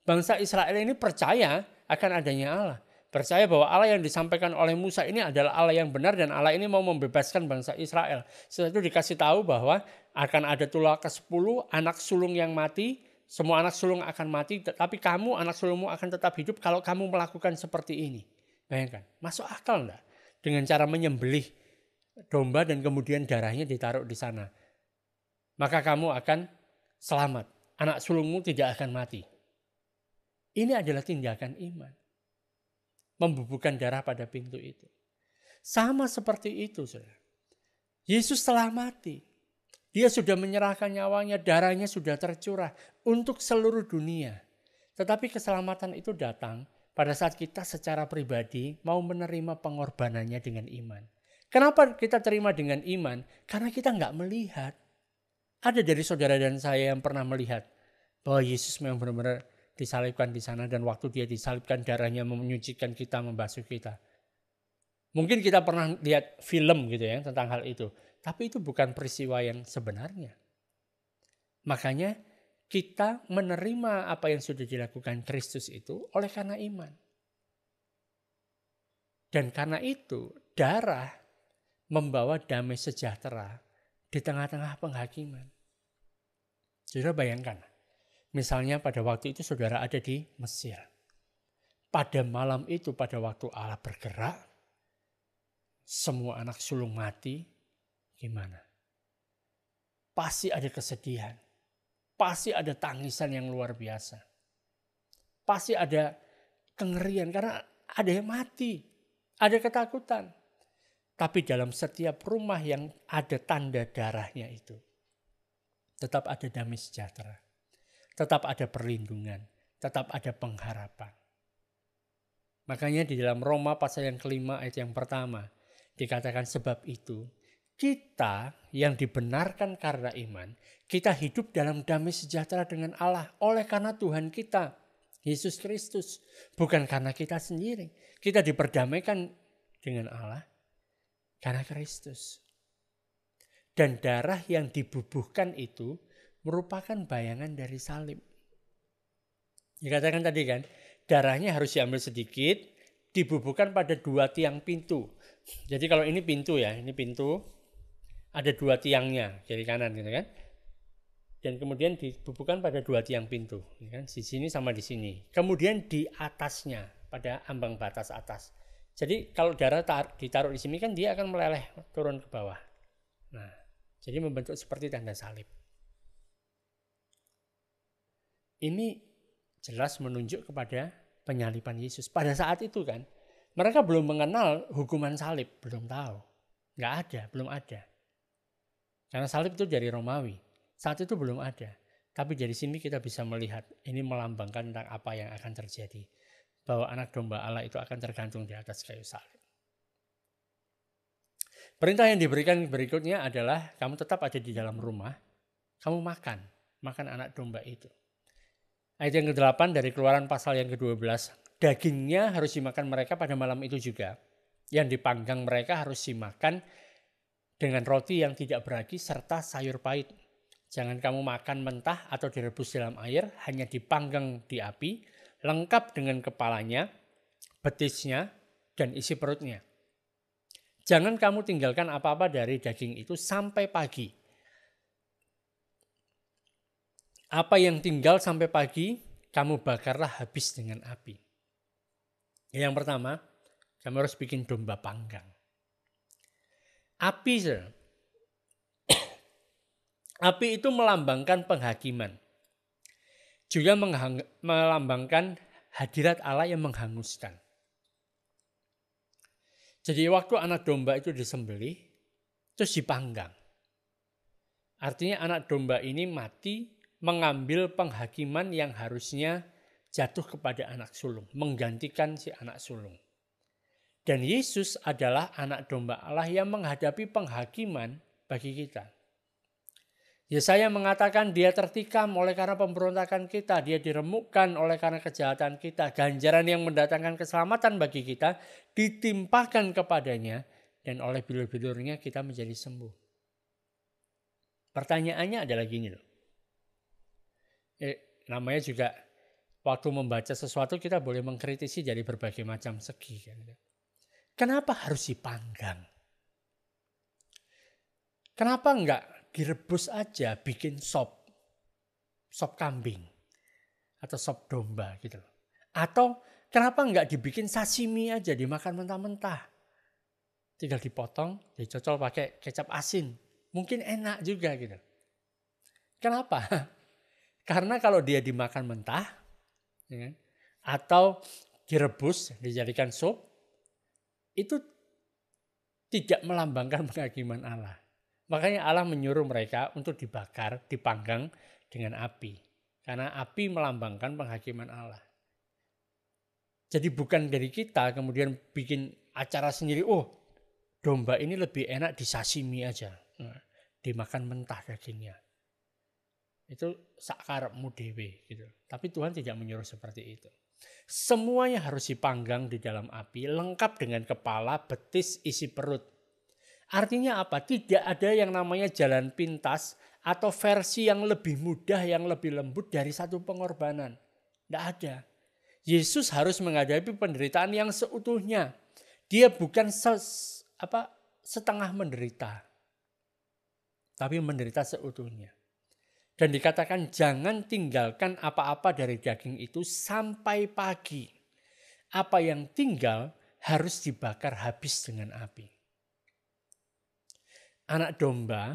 bangsa Israel ini percaya akan adanya Allah. Percaya bahwa Allah yang disampaikan oleh Musa ini adalah Allah yang benar dan Allah ini mau membebaskan bangsa Israel. Setelah itu dikasih tahu bahwa akan ada tulah ke-10, anak sulung yang mati. Semua anak sulung akan mati, tapi kamu anak sulungmu akan tetap hidup kalau kamu melakukan seperti ini. Bayangkan, masuk akal enggak? Dengan cara menyembelih domba dan kemudian darahnya ditaruh di sana. Maka kamu akan selamat. Anak sulungmu tidak akan mati. Ini adalah tindakan iman. Membubuhkan darah pada pintu itu. Sama seperti itu, saudara. Yesus telah mati. Dia sudah menyerahkan nyawanya, darahnya sudah tercurah untuk seluruh dunia. Tetapi keselamatan itu datang pada saat kita secara pribadi mau menerima pengorbanannya dengan iman. Kenapa kita terima dengan iman? Karena kita nggak melihat. Ada dari saudara dan saya yang pernah melihat bahwa Yesus memang benar-benar disalibkan di sana dan waktu dia disalibkan darahnya menyucikan kita, membasuh kita. Mungkin kita pernah lihat film gitu ya tentang hal itu. Tapi itu bukan peristiwa yang sebenarnya. Makanya kita menerima apa yang sudah dilakukan Kristus itu oleh karena iman. Dan karena itu darah membawa damai sejahtera di tengah-tengah penghakiman. Saudara bayangkan, misalnya pada waktu itu saudara ada di Mesir. Pada malam itu pada waktu Allah bergerak, semua anak sulung mati. Gimana? Pasti ada kesedihan. Pasti ada tangisan yang luar biasa. Pasti ada kengerian karena ada yang mati. Ada ketakutan. Tapi dalam setiap rumah yang ada tanda darahnya itu, tetap ada damai sejahtera. Tetap ada perlindungan. Tetap ada pengharapan. Makanya di dalam Roma pasal yang kelima ayat yang pertama dikatakan sebab itu kita yang dibenarkan karena iman, kita hidup dalam damai sejahtera dengan Allah oleh karena Tuhan kita, Yesus Kristus. Bukan karena kita sendiri. Kita diperdamaikan dengan Allah karena Kristus. Dan darah yang dibubuhkan itu merupakan bayangan dari salib. Dikatakan tadi kan, darahnya harus diambil sedikit, dibubuhkan pada 2 tiang pintu. Jadi kalau ini pintu ya, ini pintu. Ada 2 tiangnya, kiri kanan gitu kan. Dan kemudian dibubuhkan pada 2 tiang pintu. Kan? Di sini sama di sini. Kemudian di atasnya, pada ambang batas atas. Jadi kalau darah ditaruh di sini kan dia akan meleleh turun ke bawah. Nah, jadi membentuk seperti tanda salib. Ini jelas menunjuk kepada penyaliban Yesus. Pada saat itu kan, mereka belum mengenal hukuman salib. Belum tahu. Nggak ada, belum ada. Karena salib itu dari Romawi. Saat itu belum ada. Tapi dari sini kita bisa melihat ini melambangkan tentang apa yang akan terjadi. Bahwa anak domba Allah itu akan tergantung di atas kayu salib. Perintah yang diberikan berikutnya adalah kamu tetap ada di dalam rumah. kamu makan anak domba itu. Ayat yang ke-8 dari Keluaran pasal yang ke-12, dagingnya harus dimakan mereka pada malam itu juga. Yang dipanggang mereka harus dimakan dengan roti yang tidak beragi serta sayur pahit. Jangan kamu makan mentah atau direbus dalam air, hanya dipanggang di api, lengkap dengan kepalanya, betisnya, dan isi perutnya. Jangan kamu tinggalkan apa-apa dari daging itu sampai pagi. Apa yang tinggal sampai pagi, kamu bakarlah habis dengan api. Yang pertama, kamu harus bikin domba panggang. Api, api itu melambangkan penghakiman. Juga melambangkan hadirat Allah yang menghanguskan. Jadi waktu anak domba itu disembelih, terus dipanggang. Artinya anak domba ini mati mengambil penghakiman yang harusnya jatuh kepada anak sulung, menggantikan si anak sulung. Dan Yesus adalah anak domba Allah yang menghadapi penghakiman bagi kita. Yesaya mengatakan dia tertikam oleh karena pemberontakan kita, dia diremukkan oleh karena kejahatan kita, ganjaran yang mendatangkan keselamatan bagi kita ditimpakan kepadanya, dan oleh bilur-bilurnya kita menjadi sembuh. Pertanyaannya adalah gini loh. Namanya juga waktu membaca sesuatu kita boleh mengkritisi dari berbagai macam segi. Kenapa harus dipanggang? Kenapa enggak direbus aja, bikin sop kambing atau sop domba gitu loh. Atau kenapa enggak dibikin sashimi aja, dimakan mentah-mentah. Tinggal dipotong, dicocol pakai kecap asin. Mungkin enak juga gitu. Kenapa? Karena kalau dia dimakan mentah, ya, atau direbus, dijadikan sup, itu tidak melambangkan penghakiman Allah. Makanya Allah menyuruh mereka untuk dibakar, dipanggang dengan api. Karena api melambangkan penghakiman Allah. Jadi bukan dari kita kemudian bikin acara sendiri, oh domba ini lebih enak di sashimi aja. Nah, dimakan mentah dagingnya. Itu sakarepmu dewe gitu. Tapi Tuhan tidak menyuruh seperti itu. Semuanya harus dipanggang di dalam api, lengkap dengan kepala, betis, isi perut. Artinya apa? Tidak ada yang namanya jalan pintas atau versi yang lebih mudah, yang lebih lembut dari satu pengorbanan. Tidak ada. Yesus harus menghadapi penderitaan yang seutuhnya. Dia bukan setengah menderita, tapi menderita seutuhnya. Dan dikatakan jangan tinggalkan apa-apa dari daging itu sampai pagi. Apa yang tinggal harus dibakar habis dengan api. Anak domba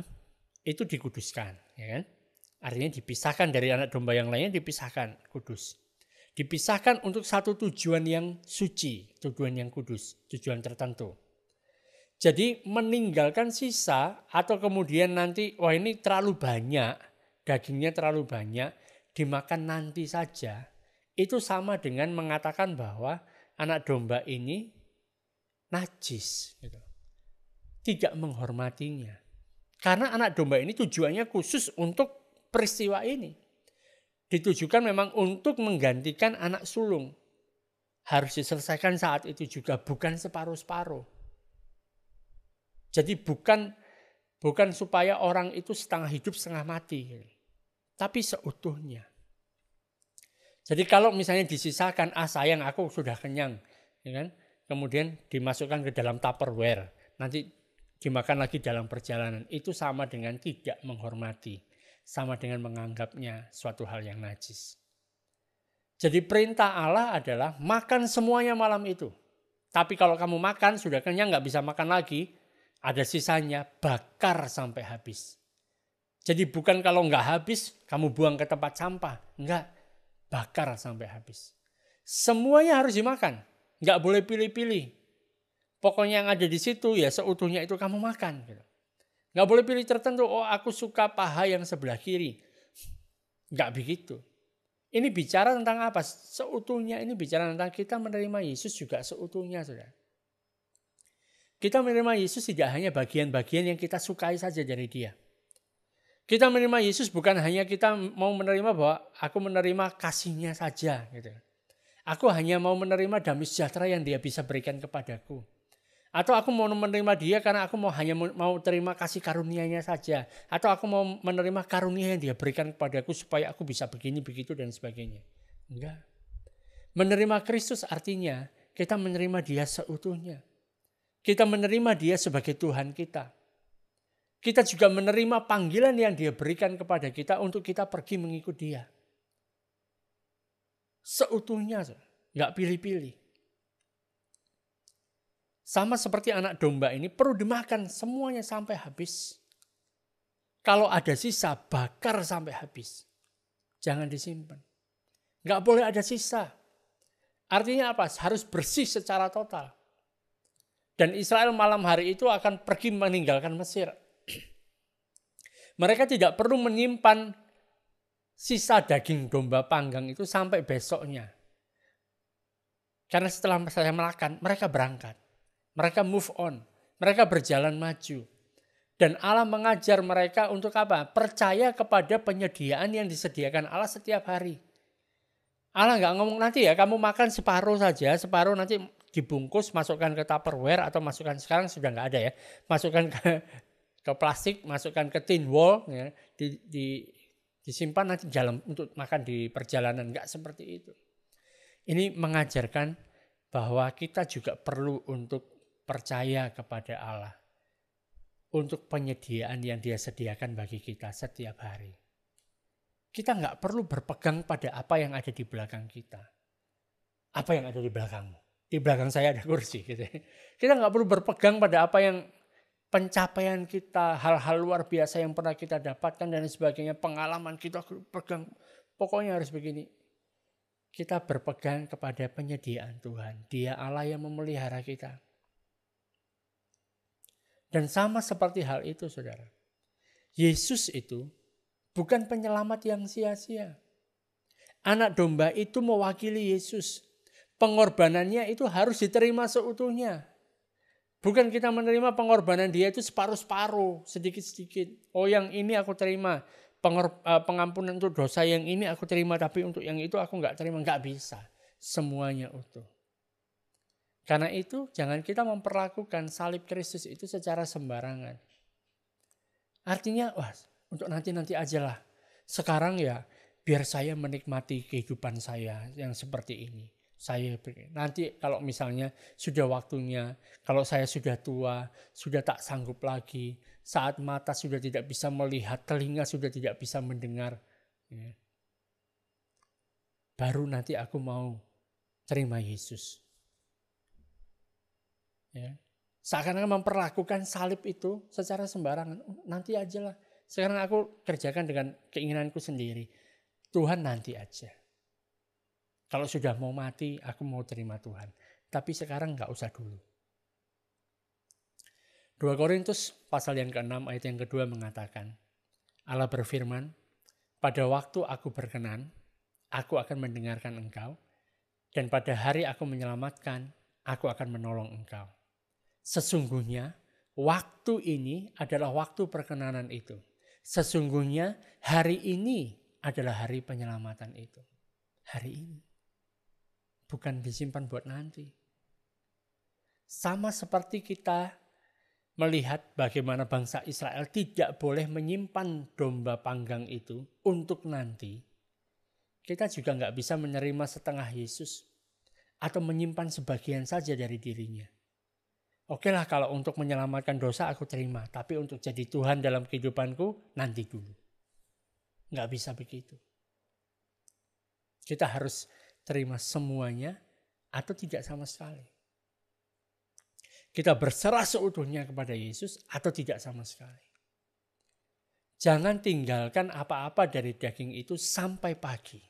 itu dikuduskan, ya kan? Artinya dipisahkan dari anak domba yang lainnya, dipisahkan, kudus. Dipisahkan untuk satu tujuan yang suci, tujuan yang kudus, tujuan tertentu. Jadi meninggalkan sisa atau kemudian nanti, wah ini terlalu banyak, dagingnya terlalu banyak, dimakan nanti saja. Itu sama dengan mengatakan bahwa anak domba ini najis, gitu. Tidak menghormatinya. Karena anak domba ini tujuannya khusus untuk peristiwa ini. Ditujukan memang untuk menggantikan anak sulung. Harus diselesaikan saat itu juga, bukan separuh-separuh. Jadi bukan supaya orang itu setengah hidup setengah mati. Tapi seutuhnya. Jadi kalau misalnya disisakan, sayang aku sudah kenyang. Ya kan? Kemudian dimasukkan ke dalam Tupperware. Nanti dimakan lagi dalam perjalanan, itu sama dengan tidak menghormati, sama dengan menganggapnya suatu hal yang najis. Jadi perintah Allah adalah makan semuanya malam itu. Tapi kalau kamu makan sudah kenyang, nggak bisa makan lagi, ada sisanya, bakar sampai habis. Jadi bukan kalau nggak habis kamu buang ke tempat sampah, enggak, bakar sampai habis. Semuanya harus dimakan, nggak boleh pilih-pilih. Pokoknya yang ada di situ ya seutuhnya itu kamu makan. Nggak boleh pilih tertentu, oh aku suka paha yang sebelah kiri. Nggak begitu. Ini bicara tentang apa? Seutuhnya ini bicara tentang kita menerima Yesus juga seutuhnya, saudara. Kita menerima Yesus tidak hanya bagian-bagian yang kita sukai saja dari dia. Kita menerima Yesus bukan hanya kita mau menerima bahwa aku menerima kasih-Nya saja gitu. Aku hanya mau menerima damai sejahtera yang Dia bisa berikan kepadaku. Atau aku mau menerima Dia karena aku hanya mau terima kasih karunia-Nya saja. Atau aku mau menerima karunia yang Dia berikan kepadaku supaya aku bisa begini, begitu, dan sebagainya. Enggak. Menerima Kristus artinya kita menerima Dia seutuhnya. Kita menerima Dia sebagai Tuhan kita. Kita juga menerima panggilan yang Dia berikan kepada kita untuk kita pergi mengikut Dia. Seutuhnya, nggak pilih-pilih. Sama seperti anak domba ini perlu dimakan semuanya sampai habis. Kalau ada sisa, bakar sampai habis. Jangan disimpan. Nggak boleh ada sisa. Artinya apa? Harus bersih secara total. Dan Israel malam hari itu akan pergi meninggalkan Mesir. Mereka tidak perlu menyimpan sisa daging domba panggang itu sampai besoknya. Karena setelah saya makan, mereka berangkat. Mereka move on. Mereka berjalan maju. Dan Allah mengajar mereka untuk apa? Percaya kepada penyediaan yang disediakan Allah setiap hari. Allah nggak ngomong nanti ya kamu makan separuh saja, separuh nanti dibungkus, masukkan ke Tupperware atau masukkan sekarang sudah nggak ada ya. Masukkan ke plastik, masukkan ke tin wall, ya, disimpan nanti jalan untuk makan di perjalanan. Enggak seperti itu. Ini mengajarkan bahwa kita juga perlu untuk percaya kepada Allah untuk penyediaan yang Dia sediakan bagi kita setiap hari. Kita nggak perlu berpegang pada apa yang ada di belakang kita. Apa yang ada di belakangmu? Di belakang saya ada kursi. Gitu. Kita nggak perlu berpegang pada apa yang pencapaian kita, hal-hal luar biasa yang pernah kita dapatkan dan sebagainya, pengalaman kita pegang, pokoknya harus begini. Kita berpegang kepada penyediaan Tuhan. Dia Allah yang memelihara kita. Dan sama seperti hal itu saudara. Yesus itu bukan penyelamat yang sia-sia. Anak domba itu mewakili Yesus. Pengorbanannya itu harus diterima seutuhnya. Bukan kita menerima pengorbanan Dia itu separuh-separuh, sedikit-sedikit. Oh yang ini aku terima, pengampunan untuk dosa yang ini aku terima, tapi untuk yang itu aku nggak terima. Nggak bisa, semuanya utuh. Karena itu jangan kita memperlakukan salib Kristus itu secara sembarangan. Artinya wah untuk nanti aja lah. Sekarang ya biar saya menikmati kehidupan saya yang seperti ini. Saya nanti kalau misalnya sudah waktunya, kalau saya sudah tua, sudah tak sanggup lagi, saat mata sudah tidak bisa melihat, telinga sudah tidak bisa mendengar, ya, baru nanti aku mau terima Yesus. Ya. Seakan-akan memperlakukan salib itu secara sembarangan. Nanti aja lah. Sekarang aku kerjakan dengan keinginanku sendiri. Tuhan nanti aja. Kalau sudah mau mati, aku mau terima Tuhan. Tapi sekarang nggak usah dulu. 2 Korintus pasal yang ke-6 ayat yang kedua mengatakan, Allah berfirman, pada waktu aku berkenan, aku akan mendengarkan engkau, dan pada hari aku menyelamatkan, aku akan menolong engkau. Sesungguhnya waktu ini adalah waktu perkenanan itu. Sesungguhnya hari ini adalah hari penyelamatan itu. Hari ini. Bukan disimpan buat nanti. Sama seperti kita melihat bagaimana bangsa Israel tidak boleh menyimpan domba panggang itu untuk nanti. Kita juga nggak bisa menerima setengah Yesus atau menyimpan sebagian saja dari dirinya. Oke lah kalau untuk menyelamatkan dosa aku terima. Tapi untuk jadi Tuhan dalam kehidupanku nanti dulu. Nggak bisa begitu. Kita harus terima semuanya atau tidak sama sekali. Kita berserah seutuhnya kepada Yesus atau tidak sama sekali. Jangan tinggalkan apa-apa dari daging itu sampai pagi.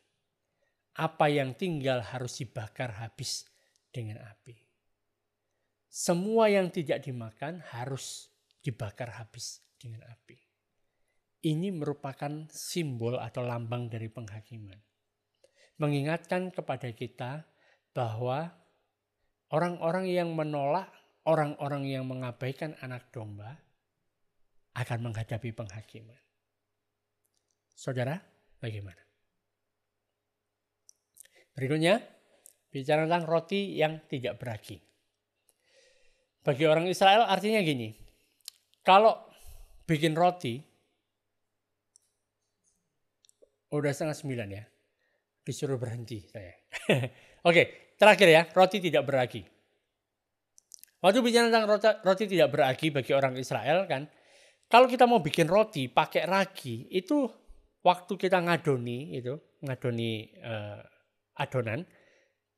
Apa yang tinggal harus dibakar habis dengan api. Semua yang tidak dimakan harus dibakar habis dengan api. Ini merupakan simbol atau lambang dari penghakiman. Mengingatkan kepada kita bahwa orang-orang yang menolak, orang-orang yang mengabaikan anak domba akan menghadapi penghakiman. Saudara, bagaimana? Berikutnya, bicara tentang roti yang tidak beragi. Bagi orang Israel artinya gini, kalau bikin roti, udah 8:30 ya, disuruh berhenti saya. Oke, terakhir ya, roti tidak beragi. Waktu bicara tentang roti tidak beragi bagi orang Israel kan, kalau kita mau bikin roti pakai ragi, itu waktu kita ngadoni adonan,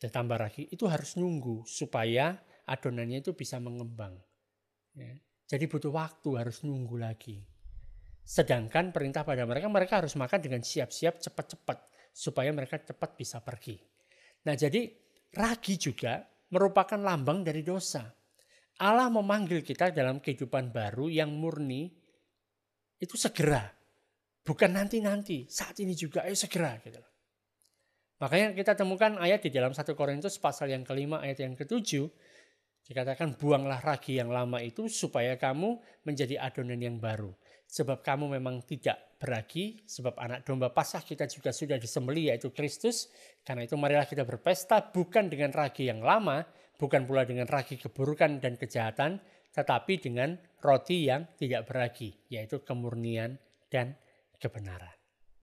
ditambah ragi, itu harus nunggu supaya adonannya itu bisa mengembang. Ya. Jadi butuh waktu, harus nunggu lagi. Sedangkan perintah pada mereka harus makan dengan siap-siap cepat-cepat supaya mereka cepat bisa pergi. Nah, jadi ragi juga merupakan lambang dari dosa. Allah memanggil kita dalam kehidupan baru yang murni itu segera. Bukan nanti-nanti, saat ini juga, ayo segera gitu. Makanya kita temukan ayat di dalam 1 Korintus pasal yang ke-5 ayat yang ke-7. Dikatakan buanglah ragi yang lama itu supaya kamu menjadi adonan yang baru. Sebab kamu memang tidak beragi, sebab anak domba Paskah kita juga sudah disembelih yaitu Kristus. Karena itu marilah kita berpesta bukan dengan ragi yang lama, bukan pula dengan ragi keburukan dan kejahatan, tetapi dengan roti yang tidak beragi, yaitu kemurnian dan kebenaran.